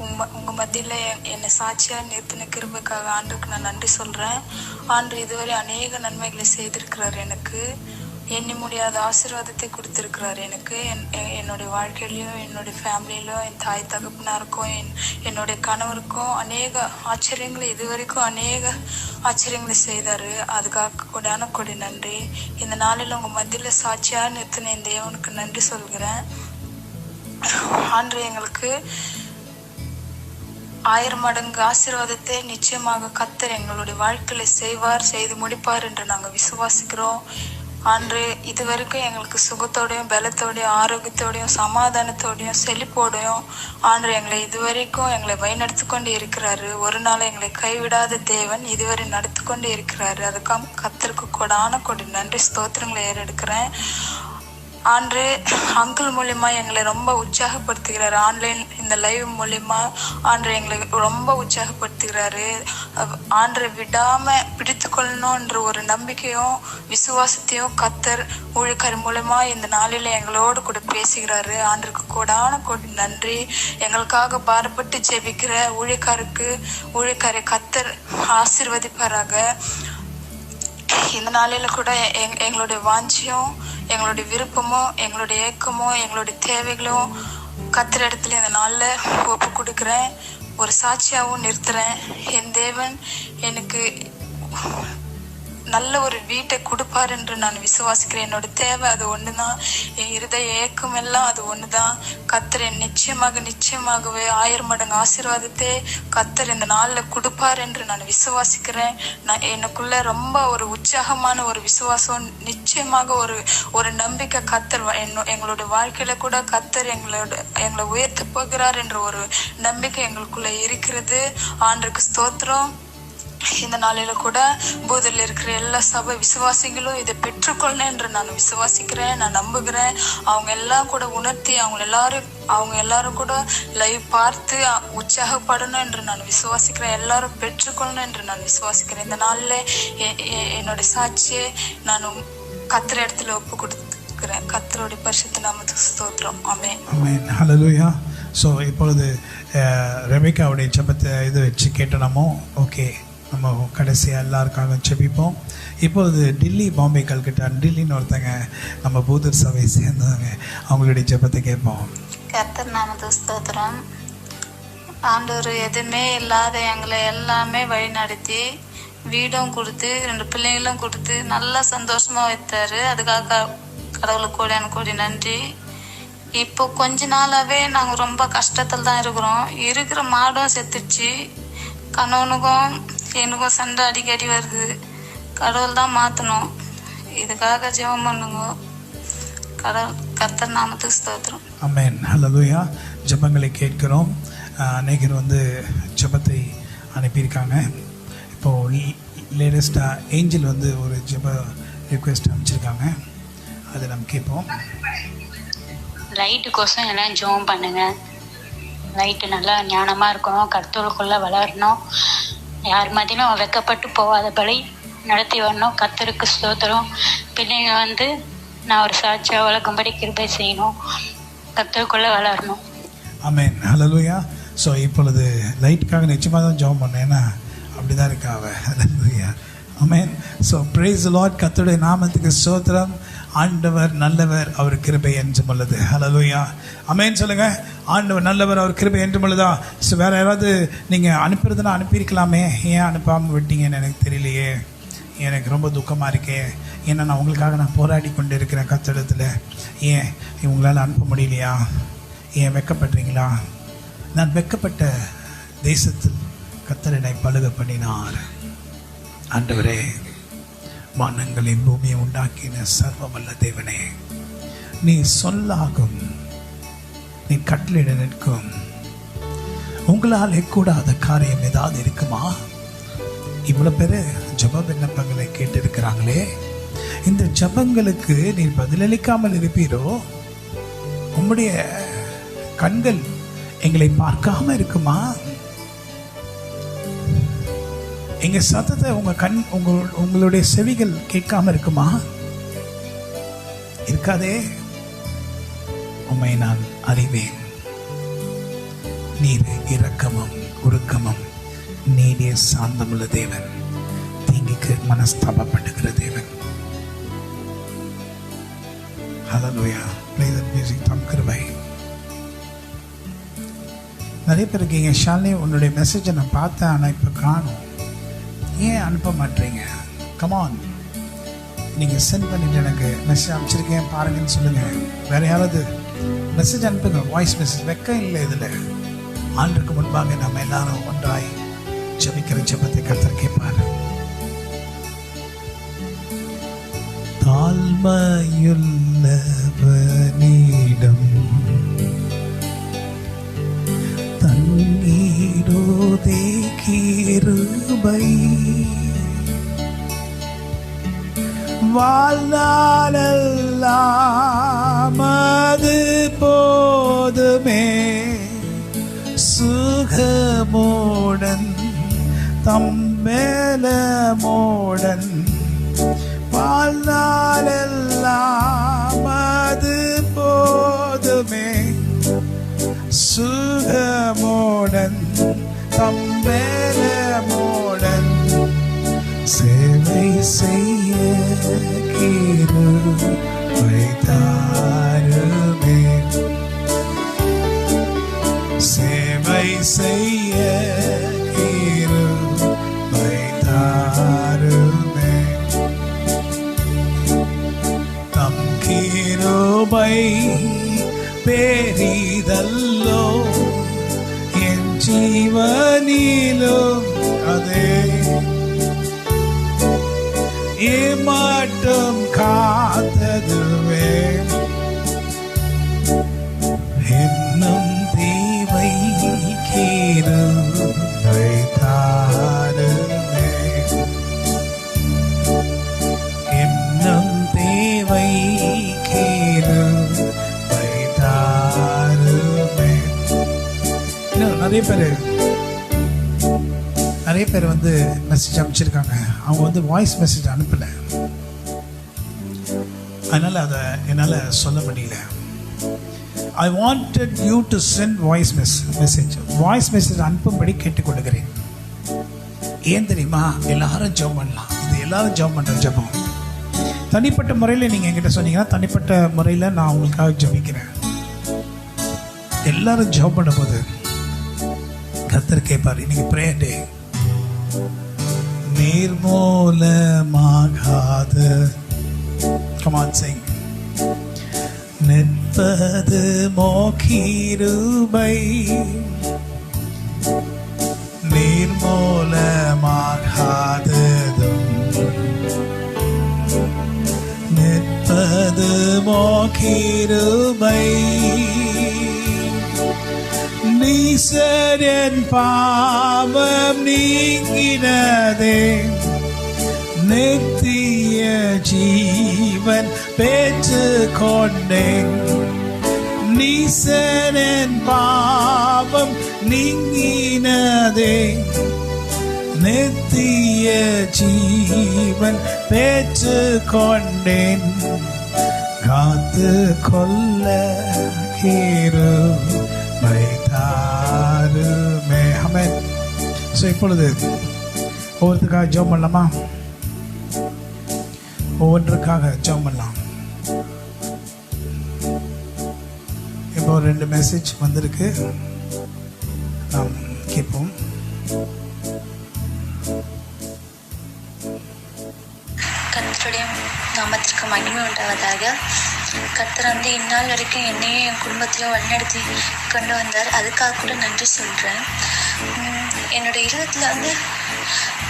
உங்கள் மத்தியில் என்னை சாட்சியாக நிறுத்தின கிருபைக்காக ஆண்டுக்கு நான் நன்றி சொல்கிறேன். ஆண்டு இதுவரை அநேக நன்மைகளை செய்திருக்கிறார். எனக்கு எண்ணி முடியாத ஆசீர்வாதத்தை கொடுத்துருக்கிறார். எனக்கு என்னுடைய வாழ்க்கையிலையும் என்னுடைய ஃபேமிலியிலும் என் தாய் தகப்பனாருக்கும் என்னுடைய கணவருக்கும் அநேக ஆச்சரியங்களை இதுவரைக்கும் அநேக ஆச்சரியங்களை செய்தார். அதுக்காக கொடான கொடி நன்றி. இந்த நாளில் உங்கள் மத்தியில் சாட்சியாக நிறுத்தின என் தேவனுக்கு நன்றி சொல்கிறேன். ஆண்டு எங்களுக்கு 1000 மடங்கு ஆசீர்வாதத்தை நிச்சயமாக கர்த்தர் எங்களுடைய வாழ்க்கையில செய்வார், செய்து முடிப்பார் என்று நாங்கள் விசுவாசிக்கிறோம். ஆண்டு இதுவரைக்கும் எங்களுக்கு சுகத்தோடையும் பலத்தோடையும் ஆரோக்கியத்தோடையும் சமாதானத்தோடையும் செழிப்போடையும் ஆண்டு எங்களை இதுவரைக்கும் எங்களை வழிநடத்தி கொண்டு இருக்கிறாரு. ஒரு நாள் எங்களை கைவிடாத தேவன் இதுவரை நடத்தி கொண்டு இருக்கிறாரு. அதுக்காக கர்த்தருக்கு கொடான கொடி நன்றி ஸ்தோத்திரங்களை ஏறெடுக்கிறேன். ஆண்டு அங்கிள் மூலியமா எங்களை ரொம்ப உற்சாகப்படுத்துகிறாரு. ஆன்லைன் இந்த லைவ் மூலியமா ஆண்டு எங்களை ரொம்ப உற்சாகப்படுத்துகிறாரு. ஆண்டரை விடாம பிடித்து கொள்ளணும்ன்ற ஒரு நம்பிக்கையும் விசுவாசத்தையும் கர்த்தர் ஊழியக்காரர் மூலமா இந்த நாளில எங்களோடு கூட பேசுகிறாரு. ஆண்டருக்கு கூடான கொடி நன்றி. எங்களுக்காக பாரப்பட்டு ஜெபிக்கிற ஊழியக்காரை கர்த்தர் ஆசீர்வதிப்பாராக. இந்த நாளில கூட எங்களுடைய வாஞ்சியும் எங்களுடைய விருப்பமும் எங்களுடைய ஏக்கமும் எங்களுடைய தேவைகளும் கர்த்தர் இடத்துல இந்த நாளில் ஒப்பு கொடுக்குறேன். ஒரு சாட்சியாகவும் நிறுத்துறேன். என் தேவன் எனக்கு நல்ல ஒரு வீட்டை கொடுப்பார் என்று நான் விசுவாசிக்கிறேன். என்னோட தேவை அது ஒன்று தான். என் இருதய ஏக்கம் எல்லாம் அது ஒன்று தான். கர்த்தர் நிச்சயமாகவே 1000 மடங்கு ஆசீர்வாதத்தை கர்த்தர் இந்த நாளில் கொடுப்பார் என்று நான் விசுவாசிக்கிறேன். நான் எனக்குள்ள ரொம்ப ஒரு உற்சாகமான ஒரு விசுவாசம், நிச்சயமாக ஒரு நம்பிக்கை கர்த்தர் எங்களுடைய வாழ்க்கையில கூட கர்த்தர் எங்களை உயர்த்த போகிறார் என்ற ஒரு நம்பிக்கை எங்களுக்குள்ள இருக்கிறது. ஆண்டருக்கு ஸ்தோத்திரம். இந்த நாளில கூட பூதரில் இருக்கிற எல்லா சபை விசுவாசிகளும் இதை பெற்றுக்கொள்ளணும் என்று நான் விசுவாசிக்கிறேன். நான் நம்புகிறேன். அவங்க எல்லாம் கூட உணர்த்தி அவங்க எல்லாரும் கூட லைவ் பார்த்து உற்சாகப்படணும் என்று நான் விசுவாசிக்கிறேன். எல்லாரும் பெற்றுக்கொள்ளணும் என்று நான் விசுவாசிக்கிறேன். இந்த நாளில் என்னோட சாட்சியை நான் கர்த்தர் இடத்துல ஒப்பு கொடுத்துக்கிறேன். கர்த்தருடைய பரிசுத்த நாமத்துக்கு ஸ்தோத்திரம். ஆமென். ஆமென். ஹல்லேலூயா. ஸோ இப்பொழுது ரெபேக்காவுடைய ஜெபத்தை இது வச்சு கேட்டனமோ ஓகே, நம்ம கடைசியாக எல்லாருக்காக ஜெபிப்போம். இப்பொழுது டில்லி பாம்பே கல்கட்டா டில்லின்னு ஒருத்தங்க நம்ம பூதர் சபை சேர்ந்தவங்க, அவங்களுடைய ஜெபத்தை கேட்போம். கர்த்தர் நாமத்துக்கு ஸ்தோத்திரம். ஆண்டவர் எதுவுமே இல்லாத எங்களை எல்லாமே வழி நடத்தி வீடும் கொடுத்து 2 பிள்ளைங்களும் கொடுத்து நல்லா சந்தோஷமா வைத்தாரு. அதுக்காக கடவுளுக்கு கோடி நன்றி. இப்போ கொஞ்ச நாளாவே நாங்கள் ரொம்ப கஷ்டத்தில் தான் இருக்கிற மாடும் செத்துச்சு. கணவனுக்கும் எனக்கும் சண்டை அடிக்கடி வருது. கடவுள் தான் மாற்றணும். இதுக்காக ஜெபம் பண்ணுங்க. கர்த்தர் நாமத்துக்கு ஸ்தோத்திரம். ஆமென். ஹல்லேலூயா. ஜெபங்களை கேட்கிறோம். அநேகர் வந்து ஜெபத்தை அனுப்பியிருக்காங்க. இப்போது லேட்டஸ்டாக ஏஞ்சல் வந்து ஒரு ஜெப ரிக்வெஸ்ட் அனுப்பிச்சிருக்காங்க. அதை நம்ம கேட்போம். லைட்டுக்கோசம் எல்லாம் ஜெபம் பண்ணுங்க. லைட்டு நல்லா ஞானமாக இருக்கணும், கர்த்தருக்குள்ளே வளரணும், யார் மாதிரியும் வெக்கப்பட்டு போகாதபடி நடத்தி வரணும். கர்த்தருக்கு ஸ்தோத்திரம். பிள்ளைங்க வந்து நான் ஒரு சாட்சியாக வளர்க்கும்படி கிருபை செய்யணும். கர்த்தருக்குள்ளே வளரணும். ஆமென். ஹல்லேலூயா. ஸோ இப்பொழுது லைட்டுக்காக நிச்சயமாக தான் ஜெபம் பண்ணேன். ஏன்னா அப்படி தான் இருக்கா அவ. Hallelujah. Amen. So praise the Lord. கர்த்தருடைய நாமத்துக்கு ஸ்தோத்திரம். ஆண்டவர் நல்லவர், அவர் கிருபை என்றும் உள்ளது. ஹல்லேலூயா. ஆமென் சொல்லுங்க. ஆண்டவர் நல்லவர், அவர் கிருபை என்றும் உள்ளதா. ஸோ வேற யாராவது நீங்கள் அனுப்புறதுன்னா அனுப்பியிருக்கலாமே, ஏன் அனுப்பாமல் விட்டீங்கன்னு எனக்கு தெரியலையே, எனக்கு ரொம்ப துக்கமாக இருக்கே. ஏன்னா நான் உங்களுக்காக போராடி கொண்டு இருக்கிறேன் கர்த்தரிடத்தில். ஏன் உங்களால் அனுப்ப முடியலையா? ஏன் வெட்கப்படுறீங்களா? நான் வெட்கப்பட்ட தேசத்தில் கர்த்தர் என்னை பழுக பண்ணினார். ஆண்டவரே, வானங்களையும் பூமியை உண்டாக்கின சர்வவல்ல தேவனே, நீ சொல்லாகும், நீ கட்டளையிட நிற்கும், உங்களால் கூடாத காரியம் ஏதாவது இருக்குமா? இவ்வளவு பேரு ஜெப விண்ணப்பங்களை கேட்டு இருக்கிறாங்களே, இந்த ஜெபங்களுக்கு நீர் பதிலளிக்காமல் இருப்பீரோ? உம்முடைய கண்கள் எங்களை பார்க்காம இருக்குமா? எங்க சத்தத்தை உங்களுடைய செவிகள் கேட்காம இருக்குமா? இருக்காதே. உம்மை நான் அறிவேன். நீர் இரக்கமும் உருக்கமும் நீடிய சாந்தமுள்ள தேவன், தீங்குக்கு மனஸ்தாபப்படுகிற தேவன். ஹல்லேலூயா. Play the music. தம் கிருபை. நிறைய பேர் இருக்கீங்க, ஷாலினி உன்னுடைய மெசேஜை நான் பார்த்தேன், ஆனால் இப்போ காணும், ஏன் அனுப்ப மாட்டீங்க? கமான், நீங்கள் சென்ட் பண்ணிட்டு எனக்கு மெசேஜ் அனுப்பிச்சிருக்கேன் பாருங்கன்னு சொல்லுங்கள். வேற யாராவது மெசேஜ் அனுப்புங்க, வாய்ஸ் மெசேஜ். வெக்கம் இல்லை இதில். ஆண்டுக்கு முன்பாக நம்ம எல்லாரும் ஒன்றாய் ஜெபிக்கிற ஜெபத்தை கர்த்தர் கேட்பார். தாழ்மையுள்ளவனிடம் தண்ணீரோதே கிருபை, வாழ்நாளெல்லாம் அது போதுமே, சுகமோடன் தம்மேலமோடன், வாழ்நாளெல்லாம் அது போதுமே, சுகமோடன் தம்மேலமோடன், சேவை செய்ய கிருபை தாருமே, சேவை செய்ய கிருபை தாருமே, தம் கிருபை பெரிதல்லோ, என் ஜீவனிலும் அதே ஏமாட்டம் காத்ததுவே, இன்னும் தேவை கிருபை தாருமே, இன்னும் தேவை கிருபை தாருமே. இன்னும் நிறைய பேர் வந்து மெசேஜ் அனுப்பிச்சிருக்காங்க. அவங்க வந்து வாய்ஸ் மெசேஜ் அனுப்பலை, அதனால் அதை என்னால் சொல்ல முடியல. I wanted you to send voice message. Voice message அனுப்பும்படி கேட்டுக்கொள்கிறேன். ஏன் தெரியுமா? எல்லாரும் ஜெபம் பண்ணலாம். இது எல்லாரும் ஜெபம் பண்ணுற ஜெபம். தனிப்பட்ட முறையில் நீங்கள் என்கிட்ட சொன்னீங்கன்னா தனிப்பட்ட முறையில் நான் உங்களுக்காக ஜெபிக்கிறேன். எல்லாரும் ஜெபம் பண்ணும்போது கர்த்தர் கேட்பார். இன்னைக்கு பிரேயர் டே. நிர்மூலமாகாத, come on sing, நிற்பது மோகிருபை, நிர்மூலமாகாததும் நிற்பது மோகிருபை, நீசரின் பாவம் நீங்கினதே, நித்திய ஜீவன் பெற்று கொண்டேன், நீசரின் பாவம் நீங்கினதே, நித்திய ஜீவன் பெற்று கொண்டேன். காத்து கொள்ள கிருபை தாருமே. ஆமென். ஸோ இப்பொழுது ஒவ்வொருத்தருக்காக ஜெபம் பண்ணலாமா? ஒவ்வொன்றுக்காக ஜெபம் பண்ணலாம். இப்போ 2 மெசேஜ் வந்திருக்கு, நாம் கேட்போம். கர்த்தருடைய நாமத்திற்கு மகிமை உண்டாவதாக. கர்த்தர் வந்து இந்நாள் வரைக்கும் என்னையும் என் குடும்பத்தையும் வழிநடத்தி கொண்டு வந்தார். அதுக்காக கூட நன்றி சொல்கிறேன். என்னோட இருதயத்தில் வந்து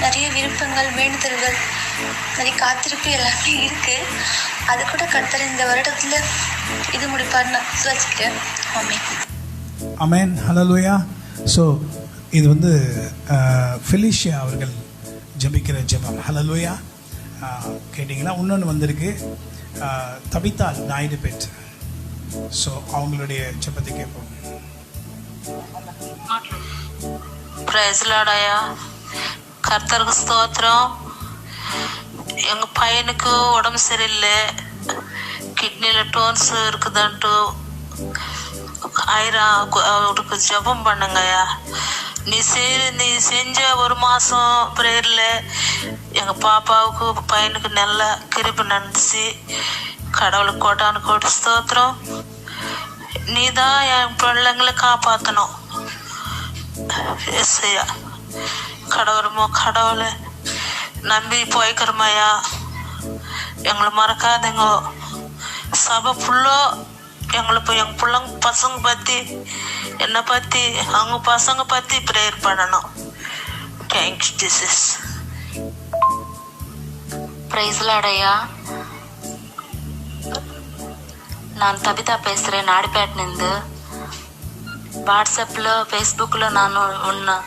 நிறைய விருப்பங்கள், வேண்டுதல்கள், நிறைய காத்திருப்பு எல்லாமே இருக்குது. அது கூட கர்த்தர் இந்த வருடத்தில் இது முடிப்பார் நான் விசுவாசிக்கிறேன். ஆமென். ஆமென். ஹல்லேலூயா. ஸோ இது வந்து ஃபெலிஷியா அவர்கள் ஜெபிக்கிற ஜெபம். ஹல்லேலூயா. கேட்டிங்களா? இன்னொன்று வந்திருக்கு, தபித்தால் நாயுடு பெற்று. ஸோ அவங்களுடைய ஜெபத்தை கேட்போம். பிரைஸ் லார்ட் ஐயா. கர்த்தருக்கு ஸ்தோத்திரம். எங்கள் பையனுக்கு உடம்பு சரியில்லை, கிட்னியில் டோன்ஸ் இருக்குதுன்ட்டு அவருக்கு ஜெபம் பண்ணுங்கய்யா. நீ செஞ்ச 1 மாதம் ப்ரேயரில் எங்கள் பாப்பாவுக்கு பையனுக்கு நல்ல கிருபை நடந்துச்சு. கடவுளுக்கு கோட்டானு கோடி ஸ்தோத்திரம். நீ தான் என் பிள்ளைங்களை காப்பாற்றணும். எஸ் ஐயா. கடவுளை நம்பி போய்க்கிறோமையா. எங்களை மறக்காதீங்க. சபை ஃபுல்லாக எங்கள் பிள்ளைங்க பசங்க பற்றி, என்னை பற்றி, அவங்க பசங்க பற்றி ப்ரேயர் பண்ணணும். Thank you Jesus. பிரைஸ் லார்ட் ஐயா. நான் தபிதா பேசுகிறேன், நாடிப்பேட்டிலேருந்து. வாட்ஸ்அப்பில், ஃபேஸ்புக்கில் நான் ஒன்று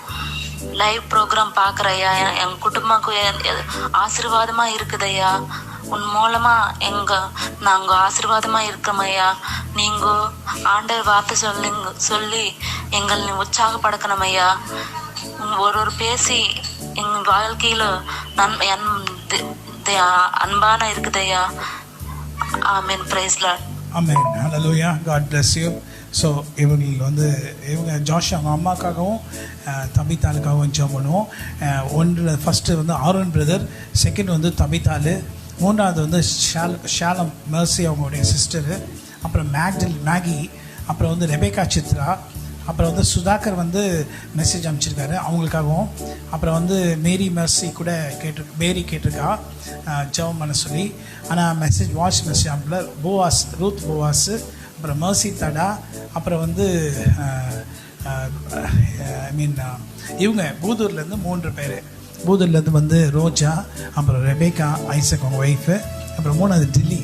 லைவ் ப்ரோக்ராம் பார்க்குறேயா. என் குடும்பக்கு ஆசீர்வாதமாக இருக்குதையா. உன் மூலமாக நாங்கள் ஆசீர்வாதமாக இருக்கிறோமையா. நீங்கள் ஆண்டவர் வார்த்தை சொல்லி எங்களை உற்சாகப்படுத்தணுமையா. ஒரு பேசி எங்கள் வாழ்க்கையில் அன்பான இருக்குதையா. Amen. Praise Lord. Amen. Hallelujah. God bless you. So இவங்க ஜாஷ் அவங்க அம்மாக்காகவும் தபித்தாலுக்காகவும் ஜெபம் பண்ணுவோம். ஃபஸ்ட்டு வந்து ஆரோன் பிரதர், செகண்ட் வந்து தபித்தாலு, மூன்றாவது வந்து ஷாலம் மெர்சி அவங்களுடைய சிஸ்டரு, அப்புறம் மேகி, அப்புறம் வந்து ரெபேக்கா சித்ரா, அப்புறம் வந்து சுதாகர் வந்து மெசேஜ் அனுப்பிச்சிருக்காரு அவங்களுக்காகவும், அப்புறம் வந்து மேரி மெர்சி கூட மேரி கேட்டிருக்கா ஜெபம் பண்ண சொல்லி. ஆனால் வாய்ஸ் மெசேஜ் அனுப்பல. ரூத் போவாஸு, அப்புறம் மெர்சி தடா, அப்புறம் வந்து இவங்க பூதூர்லேருந்து 3 பேர். பூதூர்லேருந்து வந்து ரோஜா, அப்புறம் ரெபேக்கா ஐசக் அவங்க ஒய்ஃபு, அப்புறம் 3வது டில்லி.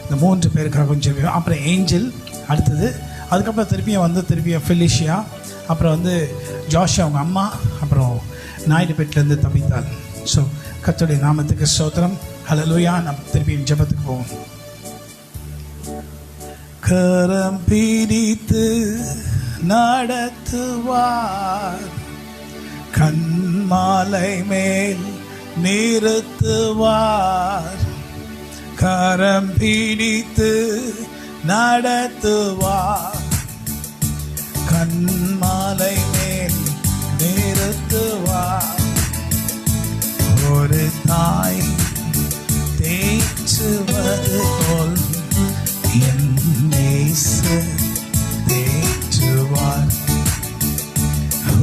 இந்த 3 பேருக்காக கொஞ்சம், அப்புறம் ஏஞ்சல் அடுத்தது, அதுக்கப்புறம் திருப்பியும் ஃபெலிஷியா, அப்புறம் வந்து ஜாஷ் அவங்க அம்மா, அப்புறம் நாயுடுபேட்டிலேருந்து தபித்தால். ஸோ கர்த்தருடைய நாமத்துக்கு ஸ்தோத்திரம். ஹல்லேலூயா. நம்ம திருப்பியும் ஜெபத்துக்கு போவோம். கரம் பிடித்து நடத்துவார், கண்மாலை மேல் நிறுத்துவார். கரம் பிடித்து நடத்துவார், கண்மாலை மேல் நிறுத்துவார். ஒரு தாய் தேற்றுவது போல் என் நேசர் தேற்றுவார்.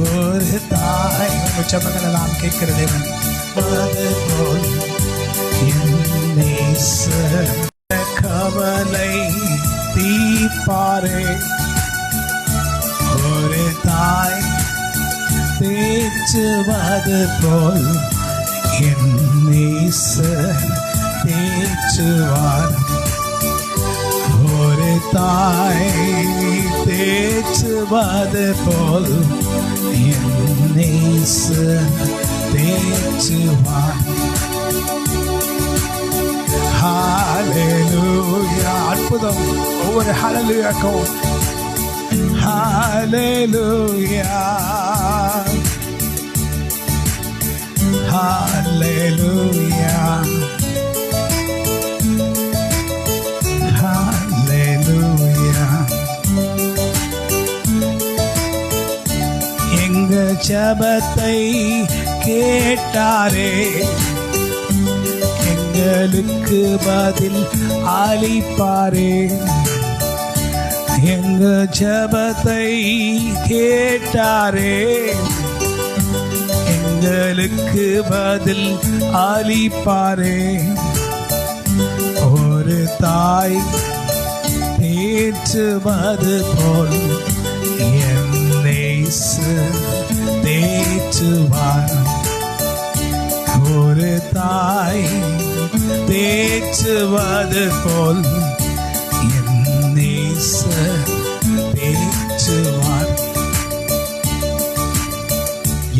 ஒரு தாய் உச்சபங்களெல்லாம் கேட்கிற தேவன் போல் என் நேசர் கவலை தீர்ப்பாரே. ஒரு தாய் தேற்றுவது போல் என் நேசர் தேற்றுவார். ஒரு தாய் தேற்றுவது போல் என் நேசர் தேற்றுவார். ஹல்லேலூயா. அற்புதம். ஒவ்வொரு ஹல்லேலூயாக்கும் ஹல்லேலூயா Hallelujah. Hallelujah. எங்க ஜெபத்தை கேட்டாரே, எங்களுக்கு பதில் அளிப்பாரே. எங்க ஜெபத்தை கேட்டாரே, எங்களுக்கு பதில் அளிப்பாரே. ஒரு தாய் தேற்றுவது போல் என் இயேசு தேற்றுவார். ஒரு தாய் தேற்றுவது போல் என் இயேசு தேற்றுவார்.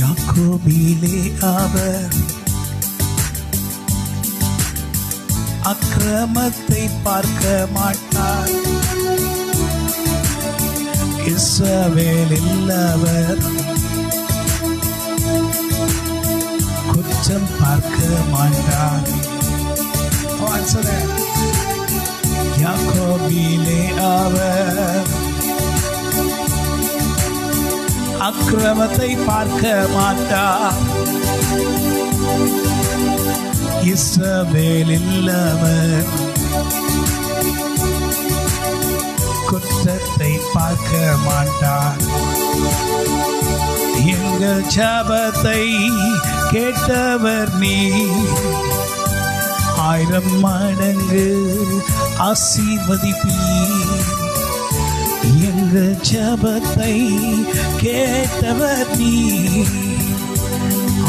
யாக்கோபிலே அவர் அக்கிரமத்தை பார்க்க மாட்டார். இஸ்ரவேலில் அவர் குற்றம் பார்க்க மாட்டார். யாக்கோபிலே அவர் அக்கிரமத்தை பார்க்க மாட்டார். இஸ்ரவேலில் அவர் குற்றத்தை பார்க்க மாட்டார். எங்கள் ஜெபத்தை கேட்டவர் நீ, 1000 மடங்கு ஆசீர்வதிப்பீர். எங்கள் ஜெபத்தை கேட்டவர் நீ,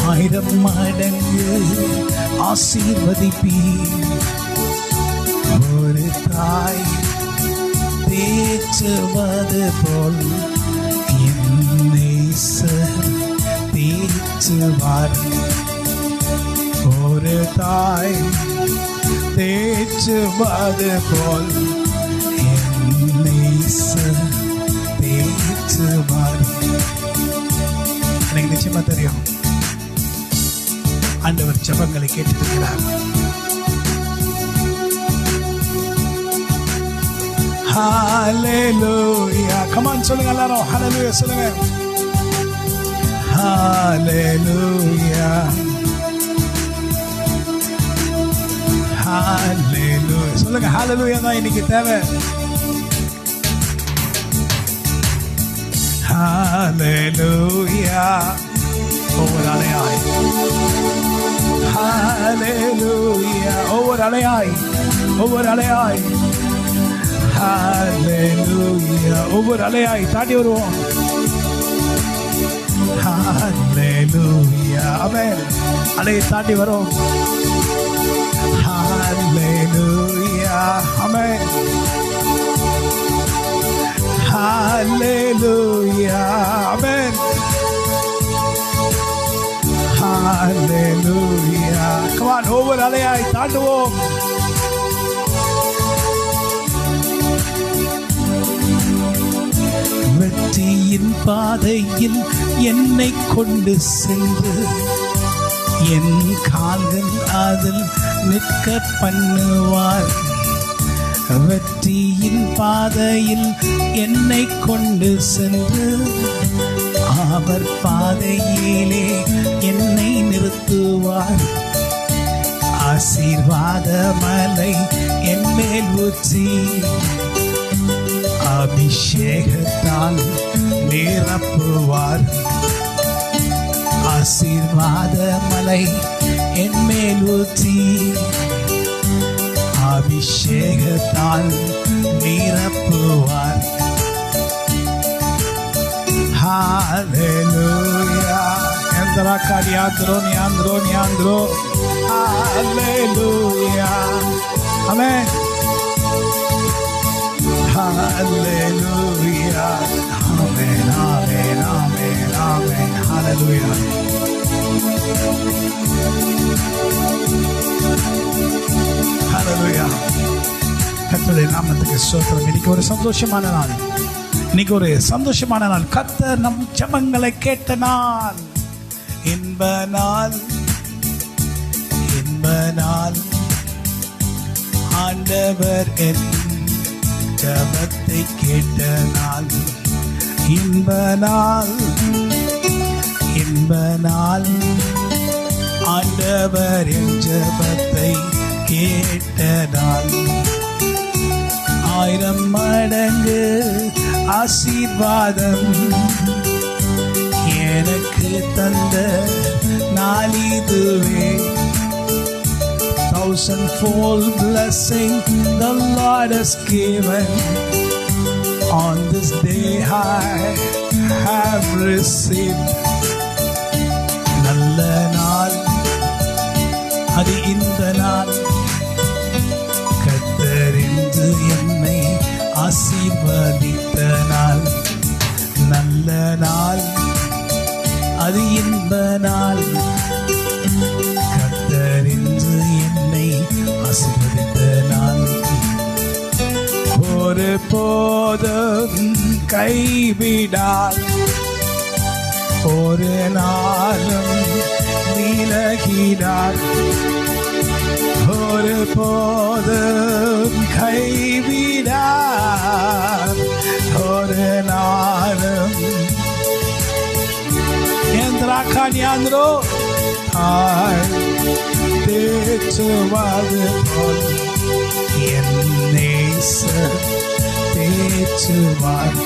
1000 மடங்கு ஆசீர்வதிப்பீர். ஒரு தாய் தேற்றுவது போல் என் இயேசு தேற்றுவார். ஒரு தாய் தேற்றுவது போல் என் இயேசு தேற்றுவார். எனக்கு நிச்சயமா தெரியும், ஆண்டவர் ஜெபங்களை கேட்டிருக்கிறார். Hallelujah. Come on, சொல்லுங்க எல்லாரும். Hallelujah சொல்லுங்க. Hallelujah. Hallelujah. சொல்லுங்க hallelujah தான் இன்னைக்கு தேவை. Hallelujah. ஒவ்வொரு அலையாய். Hallelujah. ஒவ்வொரு அலையாய். ஒவ்வொரு அலையாய். Hallelujah. ஒவ்வொரு அலையாய் தாண்டி வருவோம். Hallelujah. ஆமென். அலையை தாண்டி வரோம். Hallelujah. Amen. Hallelujah. Amen. Hallelujah. Come on, ஒவ்வொரு அலையாய் தாண்டுவோம். வெற்றியின் பாதையில் என்னை கொண்டு சென்று என் கால்கள் அதில் நிற்க பண்ணுவார். வெற்றியின் பாதையில் என்னை கொண்டு சென்று அவர் பாதையிலே என்னை நிறுத்துவார். ஆசீர்வாத மலை என் மேல் ஊற்றி அபிஷேகத்தால் நிரப்புவார். ஆசீர்வாத மலை என் மேல் ஊற்றி அபிஷேகத்தால் நிரப்புவார். Hallelujah. Endra kadiandro niandro niandro. Hallelujah. Amen. Hallelujah. Amen. Amen. Amen. Amen. Hallelujah. Hallelujah. கர்த்தருடைய நாமத்துக்கு ஸ்தோத்திரம். இன்னைக்கு ஒரு சந்தோஷமான நாள். இன்னைக்கு ஒரு சந்தோஷமான நாள். கர்த்தர் நம் ஜெபங்களை கேட்ட நாள், இன்ப நாள், நாள் ஆண்டவர் என் ஜபத்தை கேட்ட நாள், இன்ப நாள் இன்ப நாள் ஆண்டவர் என் ஜபத்தை கேட்ட நாள். 1000 மடங்கு ஆசீர்வாதம் எனக்கு தந்த நாளிதுவே. 1000-fold blessing the Lord has given. On this day I have received. நல்ல நாள் அது இந்த நாள், கர்த்தரின்று என்னை ஆசீர்வதித்த நாள். நல்ல நாள் அது இன்ப நாள், கர்த்தரின்று என்னை ஆசீர்வதித்த நாள். ஒரு போதும் கைவிடார், ஒரு நாளும் விலகிடார். ஒரு போதும் கைவிடார், ஒரு நாளும் என்றாக்கானியாந்திரோ தேற்றுவது போல் என் நேசர் தேற்றுவார்.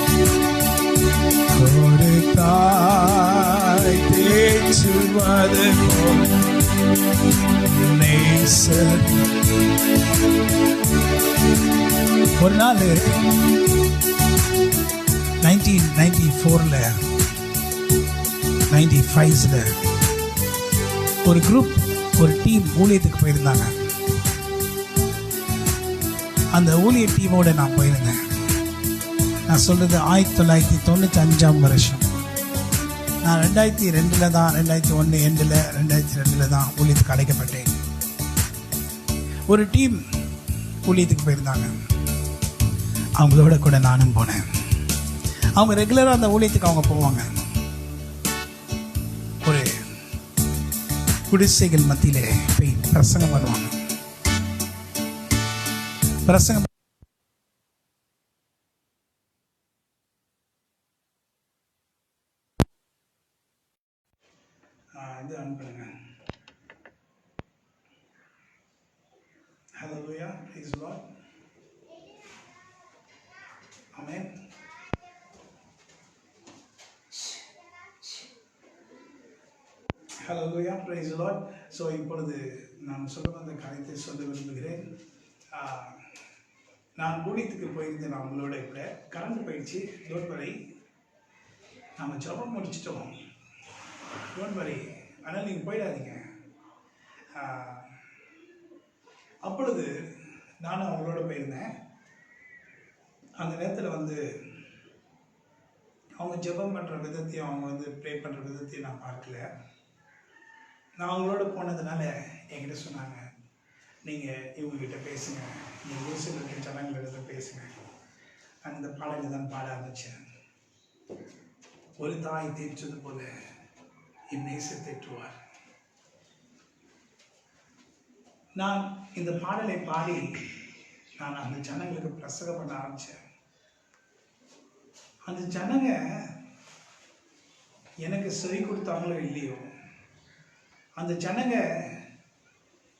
ஒரு தாய் தேற்றுவது போல் நேசர். ஒரு நாள் 1994ல 95ல ஒரு குரூப், ஒரு டீம் ஊழியத்துக்கு போயிருந்தாங்க. அந்த ஊழிய டீமோட நான் போயிருந்தேன். நான் சொல்றது 1995ஆம் வருஷம். நான் 2002 தான், 2001 எண்டில் 2002 தான் ஊழியத்துக்கு அழைக்கப்பட்டேன். ஒரு டீம் ஊழியத்துக்கு போயிருந்தாங்க. அவங்களோட கூட நானும் போனேன். அவங்க ரெகுலராக அந்த ஊழியத்துக்கு அவங்க போவாங்க. ஒரு குடிசைகள் மத்தியிலே போய் பிரசங்கம் பண்ணுவாங்க. பிரசங்கம் இது அனுப்புங்க. Hallelujah, praise the Lord. Amen. Hallelujah, praise the Lord. So இப்பொழுது நான் சொல்ல வந்த காரியத்தை சொல்ல விரும்புகிறேன். நான் ஊழியத்துக்கு போயிருந்தேன். அவங்களோட கூட கரண்ட் போயிடுச்சு. டோன்ட் வரி, நாம் ஜெபம் முடிச்சிட்டோம். டோன்ட் வரி, ஆனால் நீங்கள் போயிடாதீங்க. அப்பொழுது நானும் அவங்களோட போயிருந்தேன். அந்த நேரத்தில் அவங்க ஜெபம் பண்ணுற விதத்தையும் அவங்க ப்ரே பண்ணுற விதத்தையும் நான் பார்க்கல. நான் அவங்களோட போனதுனால என்கிட்ட சொன்னாங்க, நீங்கள் இவங்ககிட்ட பேசுங்க, நீங்கள் ஊசில் இருக்க ஜனங்களிடத்த பேசுங்க. நான் இந்த பாடலை தான் பாட ஆரம்பித்தேன். ஒரு தாய் தேற்றுவது போல என் நேசர் தேற்றுவார். நான் இந்த பாடலை பாடி நான் அந்த ஜனங்களுக்கு பிரசங்கம் பண்ண ஆரம்பித்தேன். அந்த ஜனங்க எனக்கு செவி கொடுத்தாங்களோ இல்லையோ, அந்த ஜனங்க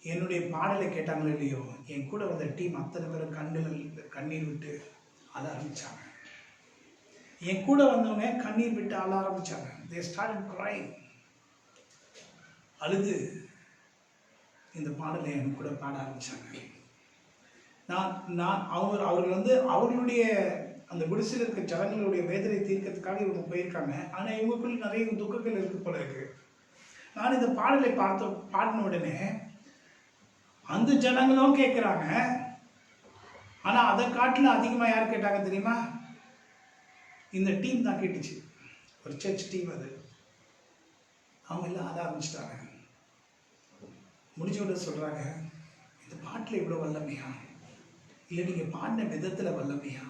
என்னுடைய பாடலை கேட்டாங்களோ இல்லையோ, என் கூட வந்த டீம் அத்தனை பேரும் கண்ணீர் விட்டு அழ ஆரம்பித்தாங்க. என் கூட வந்தவங்க கண்ணீர் விட்டு அழ ஆரம்பித்தாங்க. They started crying. அழுது இந்த பாடலை என் கூட பாட ஆரம்பித்தாங்க. அவர்கள் அவர்களுடைய அந்த குடிசையில் இருக்க ஜனங்களுடைய வேதனை தீர்க்கிறதுக்காக இவங்க போயிருக்காங்க. ஆனால் இவங்களுக்குள்ள நிறைய துக்கங்கள் இருக்கு போல இருக்கு. நான் இந்த பாடலை பாடின உடனே அந்த ஜனங்களும் கேட்குறாங்க. ஆனால் அதை காட்டிலும் அதிகமாக யார் கேட்டாங்க தெரியுமா? இந்த டீம் தான் கேட்டுச்சு. ஒரு சர்ச் டீம். அது அவங்க எல்லாம் ஆட ஆரம்பிச்சிட்டாங்க. முடிஞ்ச விட சொல்கிறாங்க, இந்த பாட்டில் இவ்வளோ வல்லமையா, இல்லை நீங்கள் பாடின விதத்தில் வல்லமையா,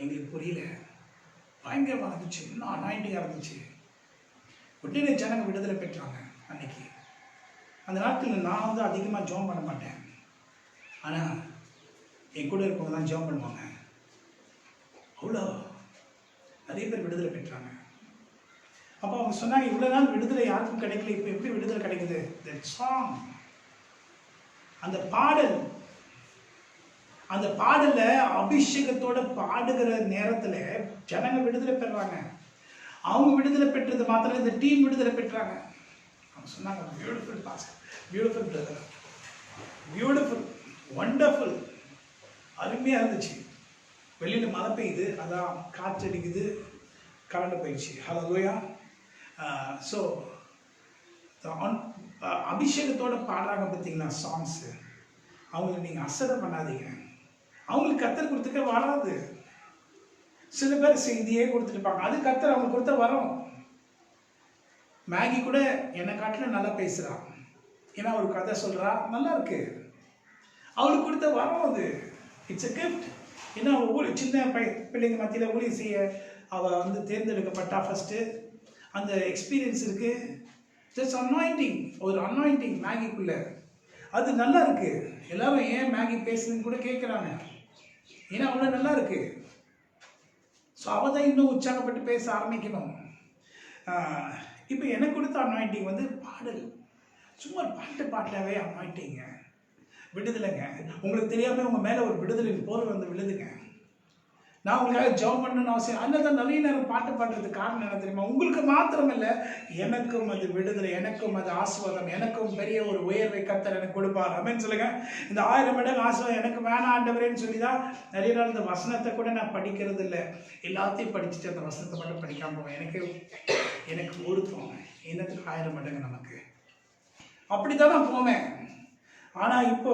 எங்களுக்கு புரியல, பயங்கரமாக இருந்துச்சு, இன்னும் அனாயிண்டிங்காக இருந்துச்சு. உடனே ஜனங்க விடுதலை பெற்றாங்க. அன்னைக்கு அந்த நாட்களில் நான் வந்து அதிகமாக ஜெபம் பண்ண மாட்டேன். ஆனால் என் கூட இருக்கவங்க தான் ஜெபம் பண்ணுவாங்க. அவ்வளோ நிறைய பேர் விடுதலை பெற்றாங்க. அப்போ அவங்க சொன்னாங்க, இவ்வளோ நாள் விடுதலை யாருக்கும் கிடைக்கல, இப்போ எப்படி விடுதலை கிடைக்குது? தட் சாங், அந்த பாடல், அந்த பாடல அபிஷேகத்தோட பாடுகிற நேரத்தில் ஜனங்க விடுதலை பெறாங்க. அவங்க விடுதலை பெற்றது மாத்திரம் இந்த டீம் விடுதலை பெற்றாங்க. அவங்க சொன்னாங்க, beautiful pastor, beautiful brother, beautiful, wonderful, அருமையாக இருந்துச்சு. வெளியில் மழை பெய்யுது, அதான் காற்றடிக்குது, கரண்ட் போயிடுச்சு. ஹல்லேலூயா. ஸோ அபிஷேகத்தோட பாடுறாங்க பார்த்தீங்களா சாங்ஸு, அவங்களை நீங்கள் அசடை பண்ணாதீங்க. அவங்களுக்கு கர்த்தர் கொடுத்துக்க வராது. சில பேர் செய்தியே கொடுத்துருப்பாங்க, அது கர்த்தர் அவங்க கொடுத்த வரும். மேகி கூட என்னை காட்டில் நல்லா பேசுகிறான், ஏன்னா ஒரு கதை சொல்கிறா, நல்லா இருக்கு, அவளுக்கு கொடுத்த வரும் அது. It's a gift. ஏன்னா ஊழி சின்ன பிள்ளைங்க மத்தியில் ஊழி செய்ய அவள் வந்து தேர்ந்தெடுக்கப்பட்டா ஃபஸ்ட்டு. அந்த எக்ஸ்பீரியன்ஸ் இருக்குது. ஜஸ்ட் அனாயிண்டிங், ஒரு அனாயிண்டிங் மேகிக்குள்ளே, அது நல்லா இருக்குது. எல்லாரும் ஏன் மேகி பேசுதுன்னு கூட கேட்குறாங்க, ஏன்னா அவ்வளோ நல்லா இருக்குது. ஸோ அவள் தான் இன்னும் உற்சாகப்பட்டு பேச ஆரம்பிக்கணும். இப்போ எனக்கு கொடுத்த அனாயிண்டிங் வந்து பாடல், சும்மா பாட்டாவே அனாயிண்டிங்க, விடுதலைங்க. உங்களுக்கு தெரியாமல் உங்கள் மேலே ஒரு விடுதலை போர் வந்து விழுதுங்க. நான் உங்களுக்காக ஜெபம் பண்ணணும்னு அவசியம். அதில் தான் நிறைய நேரம் பாட்டு பாடுறதுக்கு காரணம் என்ன தெரியுமா? உங்களுக்கு மாத்திரம் இல்லை, எனக்கும் அது விடுதலை, எனக்கும் அது ஆசீர்வாதம், எனக்கும் பெரிய ஒரு உயர்வை கர்த்தர் எனக்கு கொடுப்பார். ஆமென் சொல்லுங்க. இந்த 1000 மடங்கு ஆசீர்வாதம் எனக்கு வேணாம் ஆண்டவரேன்னு சொல்லி தான் நிறைய நாள் இந்த வசனத்தை கூட நான் படிக்கிறது இல்லை. எல்லாத்தையும் படிச்சுட்டு அந்த வசனத்தை மட்டும் படிக்காம போவேன். எனக்கு ஒருத்தம் எனக்கு 1000 மடங்கு நமக்கு அப்படித்தான் நான் போவேன். ஆனால் இப்போ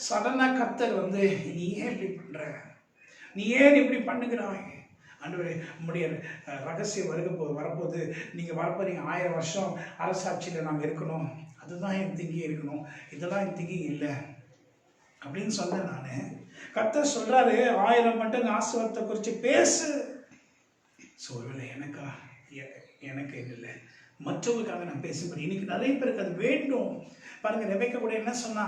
சடனாக கர்த்தர் வந்து, நீ ஏன் இப்படி பண்ணுற, நீ ஏன் இப்படி பண்ணுகிறாய் ஆண்டவரே, உம்முடைய ரகசிய வரப்போது, நீங்கள் வரப்போறீங்க, 1000 வருஷம் அரசாட்சியில் நாங்கள் இருக்கணும், அதுதான் என் திங்கிங் இருக்கணும், இதெல்லாம் என் திங்கிங் இல்லை அப்படின்னு சொன்னேன் நான். கர்த்தர் சொல்கிறாரு, 1000 மடங்கு ஆசீர்வாதத்தை குறித்து பேசு. ஸோ ஒருவேளை எனக்கு இல்லை, மற்றவங்களுக்காக நான் பேசும்படி இன்னைக்கு நிறைய பேருக்கு அது வேண்டும். பாருங்கள், ரெபெக்கா கூட என்ன சொன்னா,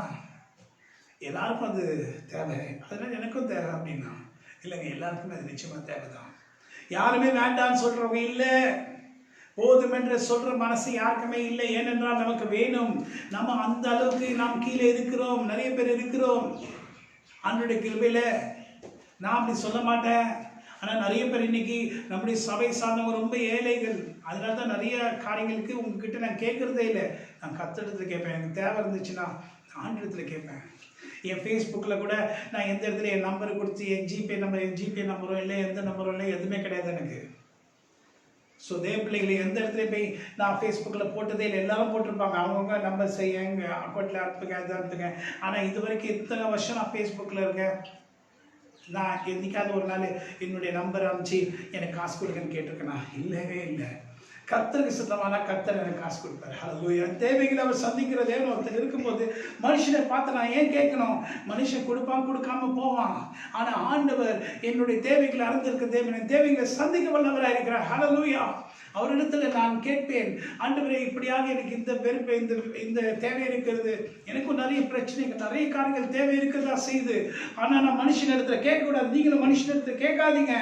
எல்லாருக்கும் அது தேவை, அதனால எனக்கும் தேவை அப்படின்னா. இல்லைங்க, எல்லாருக்குமே அது நிச்சயமாக தேவை தான். யாருமே வேண்டான்னு சொல்கிறவங்க இல்லை, போதும் என்று சொல்கிற மனசு யாருக்குமே இல்லை. ஏனென்றால் நமக்கு வேணும். நம்ம அந்த அளவுக்கு நாம் கீழே இருக்கிறோம், நிறைய பேர் இருக்கிறோம். ஆண்டவருடைய கிருபையில் நான் அப்படி சொல்ல மாட்டேன். ஆனால் நிறைய பேர் இன்னைக்கு நம்முடைய சபை சார்ந்தவங்க ரொம்ப ஏழைகள். அதனால தான் நிறைய காரியங்களுக்கு உங்ககிட்ட நான் கேட்குறதே இல்லை. நான் கர்த்தரிடத்துல கேட்பேன், எனக்கு தேவை இருந்துச்சுன்னா ஆண்டவரிடத்துல கேட்பேன். என் ஃபேஸ்புக்கில் கூட நான் எந்த இடத்துல என் நம்பர் கொடுத்து என் ஜிபே நம்பரும் இல்லை, எந்த நம்பரும் இல்லை, எதுவுமே கிடையாது எனக்கு. ஸோ தேவ பிள்ளைகளை எந்த இடத்துல போய் நான் ஃபேஸ்புக்கில் போட்டதே இல்லை. எல்லாரும் போட்டிருப்பாங்க, அவங்கவுங்க நம்பர் செய்ய எங்கள் அக்கௌண்ட்டில் அனுப்புங்க, அதை அனுப்புங்க. ஆனால் இது வரைக்கும் இத்தனை வருஷம் நான் ஃபேஸ்புக்கில் இருக்கேன், நான் என்னைக்காவது ஒரு நாள் என்னுடைய நம்பர் அனுப்பிச்சு எனக்கு காசு கொடுங்கன்னு கேட்டிருக்கேனா? இல்லவே இல்லை. கர்த்தருக்கு சுத்தமான கர்த்தர் எனக்கு காசு கொடுப்பாரு. ஹல்லேலூயா. தேவைகளை அவர் சந்திக்கிற தேவன் ஒருத்தர் இருக்கும்போது மனுஷனை பார்த்து நான் ஏன் கேட்கணும்? மனுஷன் கொடுப்பான், கொடுக்காம போவான். ஆனால் ஆண்டவர் என்னுடைய தேவைகளை அறிந்திருக்க தேவன், என் தேவைகளை சந்திக்க வல்லவராக இருக்கிறார். ஹல்லேலூயா. அவரிடத்துல நான் கேட்பேன், ஆண்டவரே இப்படியாக எனக்கு இந்த பெருப்பை இந்த தேவை இருக்கிறது, எனக்கும் நிறைய பிரச்சனைகள், நிறைய காரியங்கள் தேவை இருக்கிறதா செய்யுது. ஆனால் நான் மனுஷனிடத்துல கேட்கக்கூடாது. நீங்களும் மனுஷனிடத்துல கேட்காதீங்க,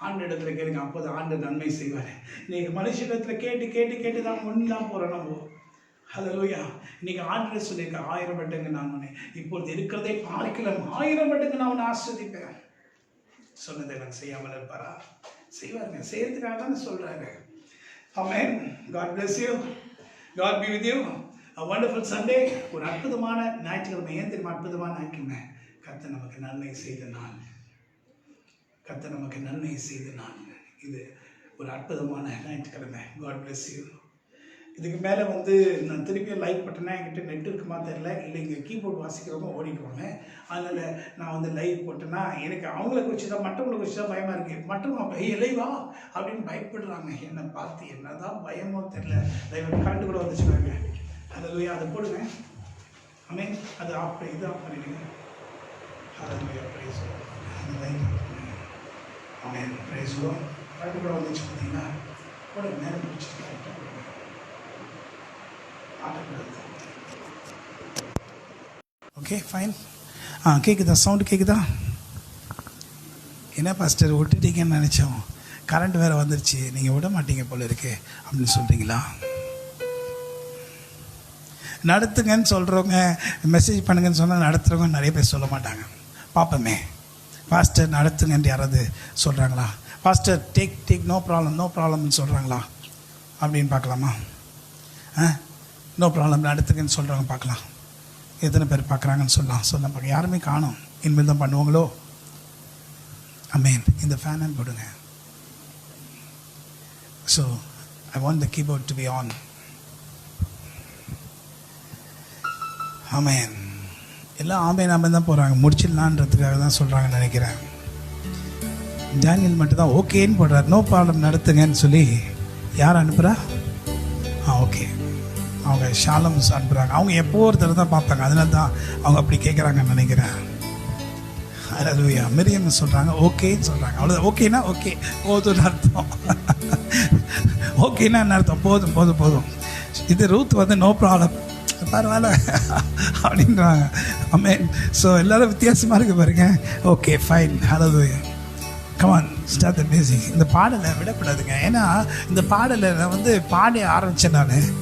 ஆண்டவரிடத்துல கேளுங்க. அப்போது ஆண்டவர் நன்மை செய்வார். இன்னைக்கு மனுஷனிடத்துல கேட்டு தான் முன்னால் போகிறோம் நம்ம. ஹல்லேலூயா. இன்னைக்கு ஆண்டவர் சொல்லியிருக்க 1000 மடங்கு நான் உன்னை இப்பொழுது இருக்கிறதை பார்க்கலாம், 1000 மடங்கு நான் உன்னை ஆஸ்வதிப்பேன். சொன்னதை நான் செய்யாமல் இருப்பாரா? செய்வாருங்க. செய்யறதுக்காக தான் சொல்றாரு. ஆமென். God bless you. God be with you. A wonderful Sunday. ஒரு அற்புதமான ஞாயிற்றுக்கிழமை. ஏன் தெரியுமா அற்புதமான ஞாயிற்றுக்கிழமை? கர்த்தர் நமக்கு நன்மை செய்த நாள். கர்த்தர் நமக்கு நன்மை செய்த நாள். இது ஒரு அற்புதமான ஞாயிற்றுக்கிழமை. God bless you. இதுக்கு மேலே வந்து நான் திருப்பியும் லைக் பட்டேன்னா என்கிட்ட நெட் இருக்குமா தெரியல, இல்லை இங்கே கீபோர்ட் வாசிக்கிறவங்க ஓடிடுவாங்க. அதனால் நான் வந்து லைவ் போட்டேன்னா எனக்கு அவங்கள குறித்து தான், மற்றவங்களை குறித்து தான் பயமாக இருக்குது. மற்றவங்க இலைவா அப்படின்னு பயப்படுறாங்க. என்னை பார்த்து என்ன தான் பயமோ தெரியல. லைவ் கரண்ட் கூட வந்துச்சுக்காங்க. ஹல்லேலூயா. அதை போடுங்க. ஆமென். அது இது ஆஃப் பண்ணிடுங்க. ஹல்லேலூயா. பிரைஸ் அந்த லைட் ஆமென். பிரைஸ் கரண்ட் கூட வந்துச்சு பார்த்தீங்கன்னா போடுங்க. நேரம் முடிச்சு ஆட்டக்கூடாது. Okay fine. கேட்குதா? சவுண்டு கேட்குதா? என்ன பாஸ்டர் விட்டுட்டீங்கன்னு நினச்சோம், கரண்ட் வேறு வந்துருச்சு, நீங்கள் விட மாட்டீங்க போல இருக்கு அப்படின்னு சொல்கிறீங்களா? நடத்துங்கன்னு சொல்கிறவங்க, மெசேஜ் பண்ணுங்கன்னு சொன்னால் நடத்துகிறவங்க நிறைய பேர் சொல்ல மாட்டாங்க. பார்ப்போமே, பாஸ்டர் நடத்துங்கன்னு யாராவது சொல்கிறாங்களா? பாஸ்டர் டேக் நோ ப்ராப்ளம்னு சொல்கிறாங்களா அப்படின்னு பார்க்கலாமா? நோ ப்ராப்ளம் நடத்துங்கன்னு சொல்கிறவங்க பார்க்கலாம். எத்தனை பேர் பார்க்குறாங்கன்னு சொல்ல பார்க்க யாருமே காணும். இனிமேல் தான் பண்ணுவாங்களோ? அமேன். இந்த ஃபேனை போடுங்க. So I want the keyboard to be on. Amen. எல்லாம் ஆமேன் தான் போகிறாங்க, முடிச்சிடலான்றதுக்காக தான் சொல்கிறாங்கன்னு நினைக்கிறேன். டேனியல் மட்டும்தான் ஓகேன்னு போடுறார். நோ ப்ராப்ளம் நடத்துங்கன்னு சொல்லி யார் அனுப்புகிறா? ஓகே, அவங்க ஷாலம்ஸ் அனுப்புகிறாங்க. அவங்க எப்போ ஒரு தடவை தான் பார்ப்பாங்க, அதனால தான் அவங்க அப்படி கேட்குறாங்கன்னு நினைக்கிறேன். ஹல்லேலூயா. மிரியம் சொல்கிறாங்க ஓகேன்னு சொல்கிறாங்க. அவ்வளோதான். ஓகேனா ஓகே போதும்னு அர்த்தம். ஓகேனா என்ன அர்த்தம்? போதும் போதும் போதும். இது ரூத் வந்து நோ ப்ராப்ளம் பரவாயில்ல அப்படின்றாங்க. ஆமென். ஸோ எல்லோரும் வித்தியாசமாக இருக்குது பாருங்க. Okay fine. Hallelujah. Come on start the music. இந்த பாடலை விடக்கூடாதுங்க. ஏன்னா இந்த பாடலை நான் வந்து பாட ஆரம்பித்தேன். நான்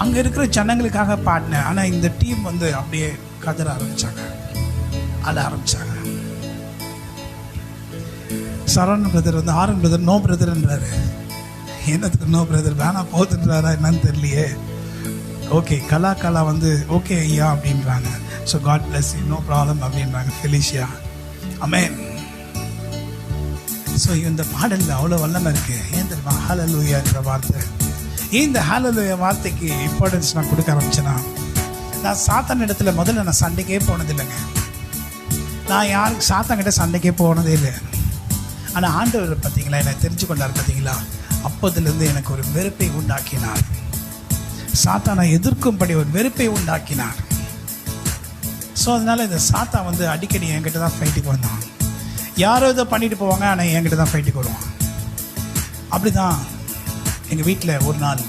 அங்கே இருக்கிற ஜனங்களுக்காக பாடினேன். ஆனால் இந்த டீம் வந்து அப்படியே கதற ஆரம்பித்தாங்க, ஆட ஆரம்பித்தாங்க. சரவணன் பிரதர் வந்து ஆரன் பிரதர் நோ பிரதர்ன்றாரு. என்னத்துக்கு நோ பிரதர்? வேணா போதுன்றாரா என்னன்னு தெரியலையே. ஓகே, கலா வந்து ஓகே ஐயா அப்படின்றாங்க. So God bless you, no problem அப்படின்றாங்க ஃபெலிஷியா. ஆமென். ஸோ இந்த பாடலில் அவ்வளோ வல்லமை இருக்குது. ஏன் தெரியுமா? ஹல்லேலூயான்ற வார்த்தை. ஏன் இந்த ஹல்லேலூயா வார்த்தைக்கு இம்பார்ட்டன்ஸ் நான் கொடுக்க ஆரம்பிச்சேன்னா, நான் சாத்தான் இடத்துல முதல்ல நான் சண்டைக்கே போனதில்லைங்க. நான் யாருக்கு சாத்தான்கிட்ட சண்டைக்கே போனதே இல்லை. ஆனால் ஆண்டவர் பார்த்தீங்களா, என்னை தெரிஞ்சு கொண்டார் பார்த்தீங்களா, அப்போதுலேருந்து எனக்கு ஒரு வெறுப்பை உண்டாக்கினார். சாத்தானை எதிர்க்கும்படி ஒரு வெறுப்பை உண்டாக்கினார். ஸோ அதனால் இந்த சாத்தான் வந்து அடிக்கடி என்கிட்ட தான் ஃபைட்டுக்கு வந்தான். யாரோ இதை பண்ணிட்டு போவாங்க, ஆனால் என்கிட்ட தான் ஃபைட்டுக்கு வருவான். அப்படி தான் எங்கள் வீட்டில் ஒரு நாள்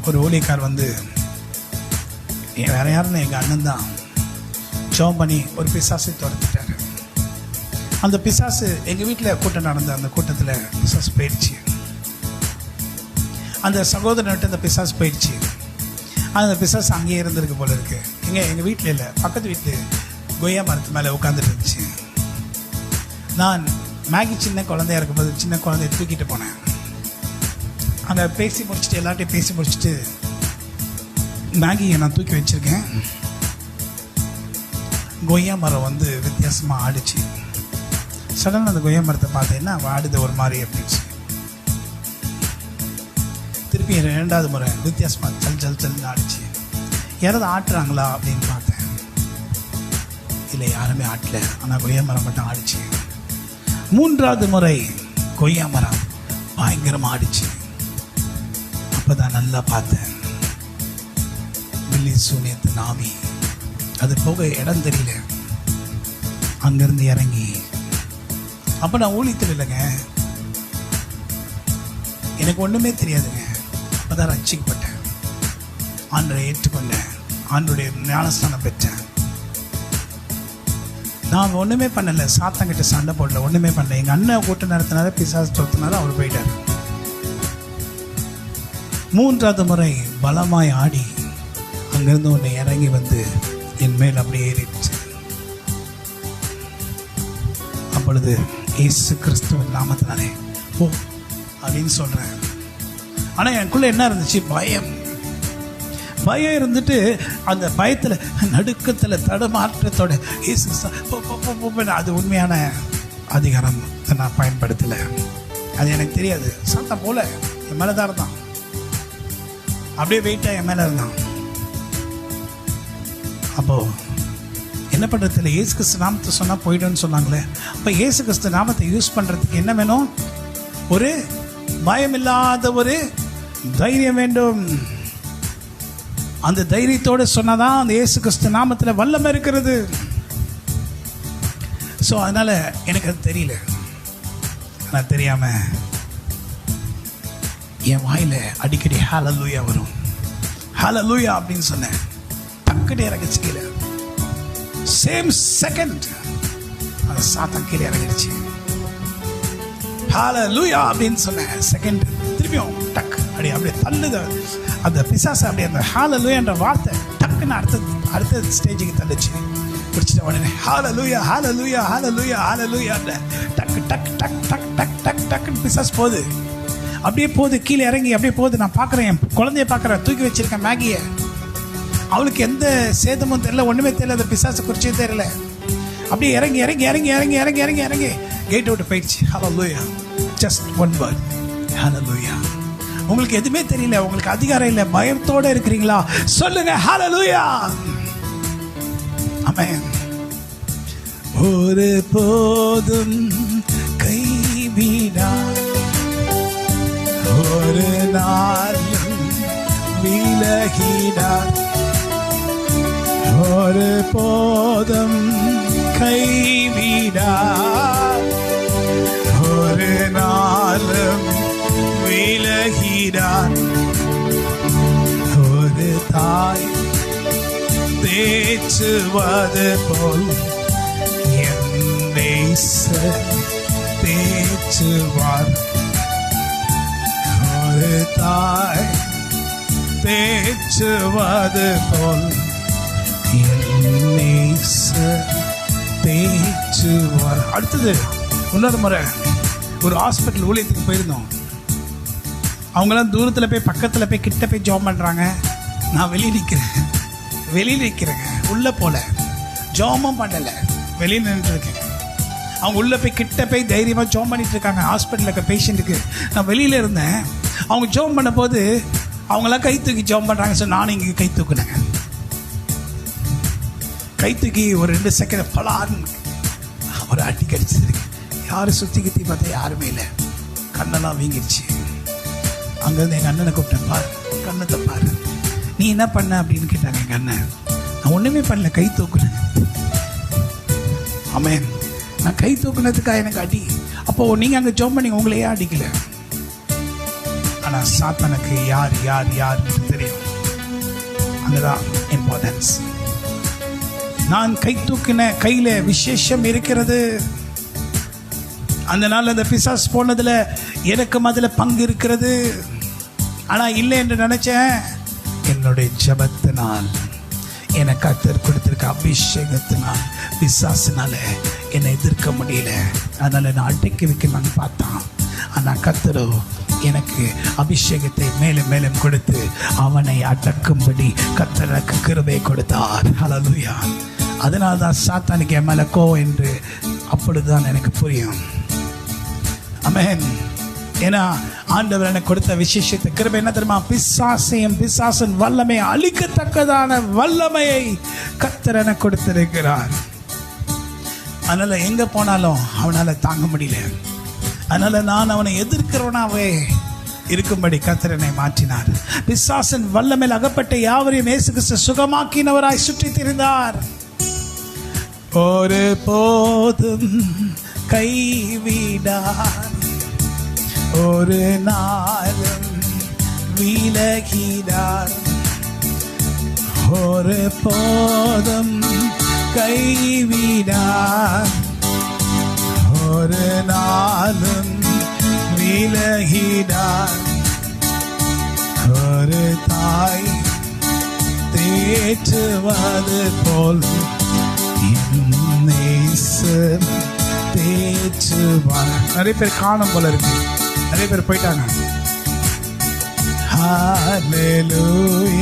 ஒரு ஊழியக்கார் வந்து, வேறு யாருன்னு எங்கள் அண்ணன் தான் ஜெபம் பண்ணி ஒரு பிசாசை துரத்திட்டாரு. அந்த பிசாசு எங்கள் வீட்டில் கூட்டம் நடந்த அந்த கூட்டத்தில் பிசாசு போயிடுச்சு. அந்த சகோதரன்கிட்ட அந்த பிசாசு போயிடுச்சு. அந்த பிசாசு அங்கேயே இருந்திருக்கு போல இருக்கு. எங்கள் வீட்டில் இல்லை, பக்கத்து வீட்டில் கொய்யா மரத்து மேலே உட்காந்துட்டு இருந்துச்சு. நான் மேகி சின்ன குழந்தையா இருக்கும்போது சின்ன குழந்தைய தூக்கிட்டு போனேன். அங்கே பேசி முடிச்சுட்டு எல்லார்ட்டையும் பேசி முடிச்சுட்டு மேகியை நான் தூக்கி வச்சுருக்கேன். கொய்யா மரம் வந்து வித்தியாசமாக ஆடிச்சு. சடனாக அந்த கொய்யா மரத்தை பார்த்தேன்னா ஆடுது ஒரு மாதிரி அப்படிச்சு. திருப்பி 2வது முறை வித்தியாசமாக சல் ஆடிச்சு. யாராவது ஆட்டுறாங்களா அப்படின்னு பார்த்தேன். இல்லை, யாருமே ஆட்டல. ஆனால் கொய்யா மரம் மட்டும் ஆடிச்சு. 3வது முறை கொய்யா மரம் பயங்கரமாக ஆடிச்சு. அப்போ தான் நல்லா பார்த்தேன், பில்லி சூனியத்து நாமி. அது போக இடம் தெரியல. அங்கேருந்து இறங்கி அப்போ நான் ஊழியத்தில் இல்லைங்க, எனக்கு ஒன்றுமே தெரியாதுங்க. அப்போ தான் ரட்சிக்கப்பட்டேன், ஆண்டரை ஏற்றுக்கொண்டேன், ஆண்டருடைய ஞானஸ்தானம் பெற்றேன். நான் ஒன்றுமே பண்ணலை, சாத்தாங்கிட்ட சண்டை போடல, ஒன்றுமே பண்ணல. எங்கள் அண்ணன் கூட்டம் நடத்தினார, பிசாசு தொடுத்தினார, அவர் போயிட்டார். 3வது முறை பலமாய் ஆடி அங்கேருந்து ஒன்று இறங்கி வந்து என் மேல் அப்படியே ஏறிடுச்சு. அப்பொழுது இயேசு கிறிஸ்துவின் நாமத்தினாலே ஓ அப்படின்னு சொல்கிறேன். ஆனால் எனக்குள்ளே என்ன இருந்துச்சு? பயம் இருந்துட்டு அந்த பயத்தில் நடுக்கத்தில் தடுமாற்றத்தோட அது உண்மையான அதிகாரம் நான் பயன்படுத்தலை. அது எனக்கு தெரியாது. சாத்தா போல என் மேலே தான் இருந்தான், அப்படியே வெயிட்டாக என் மேலே இருந்தான். அப்போது என்ன பண்ணுறதில்ல, இயேசு கிறிஸ்து நாமத்தை சொன்னால் போய்டுன்னு சொன்னாங்களே. அப்போ இயேசு கிறிஸ்து நாமத்தை யூஸ் பண்ணுறதுக்கு என்ன வேணும்? ஒரு பயமில்லாத ஒரு தைரியம் வேண்டும். அந்த தைரியத்தோடு சொன்னாதான் அந்த இயேசு கிறிஸ்து நாமத்தில் வல்லமை இருக்கிறது. ஸோ அதனால் எனக்கு அது தெரியல. ஆனால் தெரியாமல் என் வாயில் அடிக்கடி ஹல்லேலூயா வரும். ஹல்லேலூயா அப்படின்னு சொன்னேன். டக்குனு இறங்கிச்சு கீழே. சேம் செகண்ட் அந்த சாத்தான் கீழே இறங்கிடுச்சு. ஹalleluya அப்படின்னு சொன்னேன். செகண்ட் திரும்பியும் டக் அப்படியே தள்ளுது அந்த பிசாசு. அப்படியே அந்த ஹalleluyaன்ற வார்த்தை டக்குன்னு அடுத்த ஸ்டேஜுக்கு தள்ளுச்சு. பிடிச்சிட்ட உடனே ஹalleluya ஹalleluya ஹalleluya ஹalleluya டக் டக் டக் டக் டக் டக் டக்குன்னு பிசாசு போகுது. அப்படியே போகுது, கீழே இறங்கி அப்படியே போகுது. நான் பார்க்குறேன், என் குழந்தைய பார்க்குறேன், தூக்கி வச்சிருக்கேன் மேகியை. அவளுக்கு எந்த சேதமும் தெரியல, ஒன்றுமே தெரியல, அந்த பிசாசு குறிச்சே தெரியல. அப்படியே இறங்கி இறங்கி இறங்கி இறங்கி இறங்கி இறங்கி இறங்கி கேட் விட்டு போயிடுச்சு. ஹalleluya, ஜஸ்ட் ஒன் வேர்ட் ஹalleluya. உங்களுக்கு எதுவுமே தெரியல, உங்களுக்கு அதிகாரம் இல்லை, பயத்தோட இருக்கிறீங்களா? சொல்லுங்க ஹalleluya. ஆமென். ஒரு போதும் கைவிடா, ஒரு நாளும் விலகிடார், ஒரு போதும் கைவிடார், ஒரு நாளும் விலகிடார். ஒரு தாய் தேற்றுவது போல் என் நேசர் தேற்றுவார். ஒரு தாய் தேற்றுவது போல் என் நேசர் தேற்றுவார். அடுத்தது இன்னொரு முறை ஒரு ஹாஸ்பிட்டல் ஊழியத்துக்கு போயிருந்தோம். அவங்களாம் தூரத்தில் போய் பக்கத்தில் போய் கிட்ட போய் ஜாப் பண்ணுறாங்க. நான் வெளியில் நிற்கிறேங்க, உள்ளே போல ஜாமும் பண்ணலை, வெளியில் நின்றுருக்கேன். அவங்க உள்ளே போய் கிட்ட போய் தைரியமாக ஜாம் பண்ணிட்டு இருக்காங்க ஹாஸ்பிட்டலில் இருக்க பேஷண்ட்டுக்கு. நான் வெளியில் இருந்தேன். அவங்க ஜாம் பண்ண போது அவங்களாம் கை தூக்கி ஜாம் பண்ணுறாங்க. ஸோ நானும் இங்கே கை தூக்குனேன். கை தூக்கி ஒரு 2 செகண்ட் பலான்னு ஒரு அடி கடிச்சிருக்கு. யாரும் சுற்றி கித்தி பார்த்தா யாருமே இல்லை. கண்ணெல்லாம் வீங்கிடுச்சு. அங்கேருந்து எங்கள் அண்ணனை கூப்பிட்டேன், பாரு கண்ணத்தை பாரு, நீ என்ன பண்ண அப்படின்னு கேட்டாங்க எங்கள் அண்ணன். நான் ஒன்றுமே பண்ணல, கை தூக்குனேன். ஆமென். நான் கை தூக்குனதுக்காக எனக்கு அடி. அப்போது நீங்கள் அங்கே ஜாம் பண்ணி உங்களையே அடிக்கல. ஆனால் சாத்தானுக்கு யார் யார் யாருன்னு தெரியும். அங்கதான் இம்பார்ட்டன்ஸ். நான் கை தூக்கின கையில் விசேஷம் இருக்கிறது. அந்த நாள் அந்த பிசாஸ் போனதில் எனக்கும் அதில் பங்கு இருக்கிறது. ஆனால் இல்லை என்று நினச்சேன். என்னுடைய ஜபத்தினால், எனக்கு கர்த்தர் கொடுத்திருக்க அபிஷேகத்தினால் பிசாசினால என்னை எதிர்க்க முடியல. அதனால் நான் அடக்கி வைக்கலான்னு பார்த்தான். ஆனால் கர்த்தரோ எனக்கு அபிஷேகத்தை மேலும் மேலும் கொடுத்து அவனை அடக்கும்படி கர்த்தர் எனக்கு கிருபை கொடுத்தார். ஹல்லேலூயா. அதனால தான் சாத்தானுக்கு என் மேலே கோவம் என்று அப்பொழுதுதான் எனக்கு புரியும். ஆமென். ஏன்னா ஆண்டவர் எனக்கு கொடுத்த விசேஷத்தை கிருபை என்ன தெரியுமா? பிசாசையும் பிசாசன் வல்லமையை அழிக்கத்தக்கதான வல்லமையை கர்த்தர் எனக்கு கொடுத்திருக்கிறார். அதனால எங்க போனாலும் அவனால தாங்க முடியல. அதனால நான் அவனை எதிர்க்கிறவனாவே இருக்கும்படி கர்த்தர் என்னை மாற்றினார். பிசாசன் வல்லமையில் அகப்பட்ட யாவரையும் இயேசு கிறிஸ்து சுகமாக்கினவராய் சுற்றி திரிந்தார். ஒரு போதும் கைவிடார், ஒரு நாளும் விலகிடார், ஒரு போதும் கைவிடார், ஒரு நாளும் விலகிடார். ஒரு தாய் தேற்றுவது போல் தேற்றுவார். நிறைய பேர் காணும் போல இருக்கு, நிறைய பேர் போயிட்டாங்க. ஹல்லேலூயா.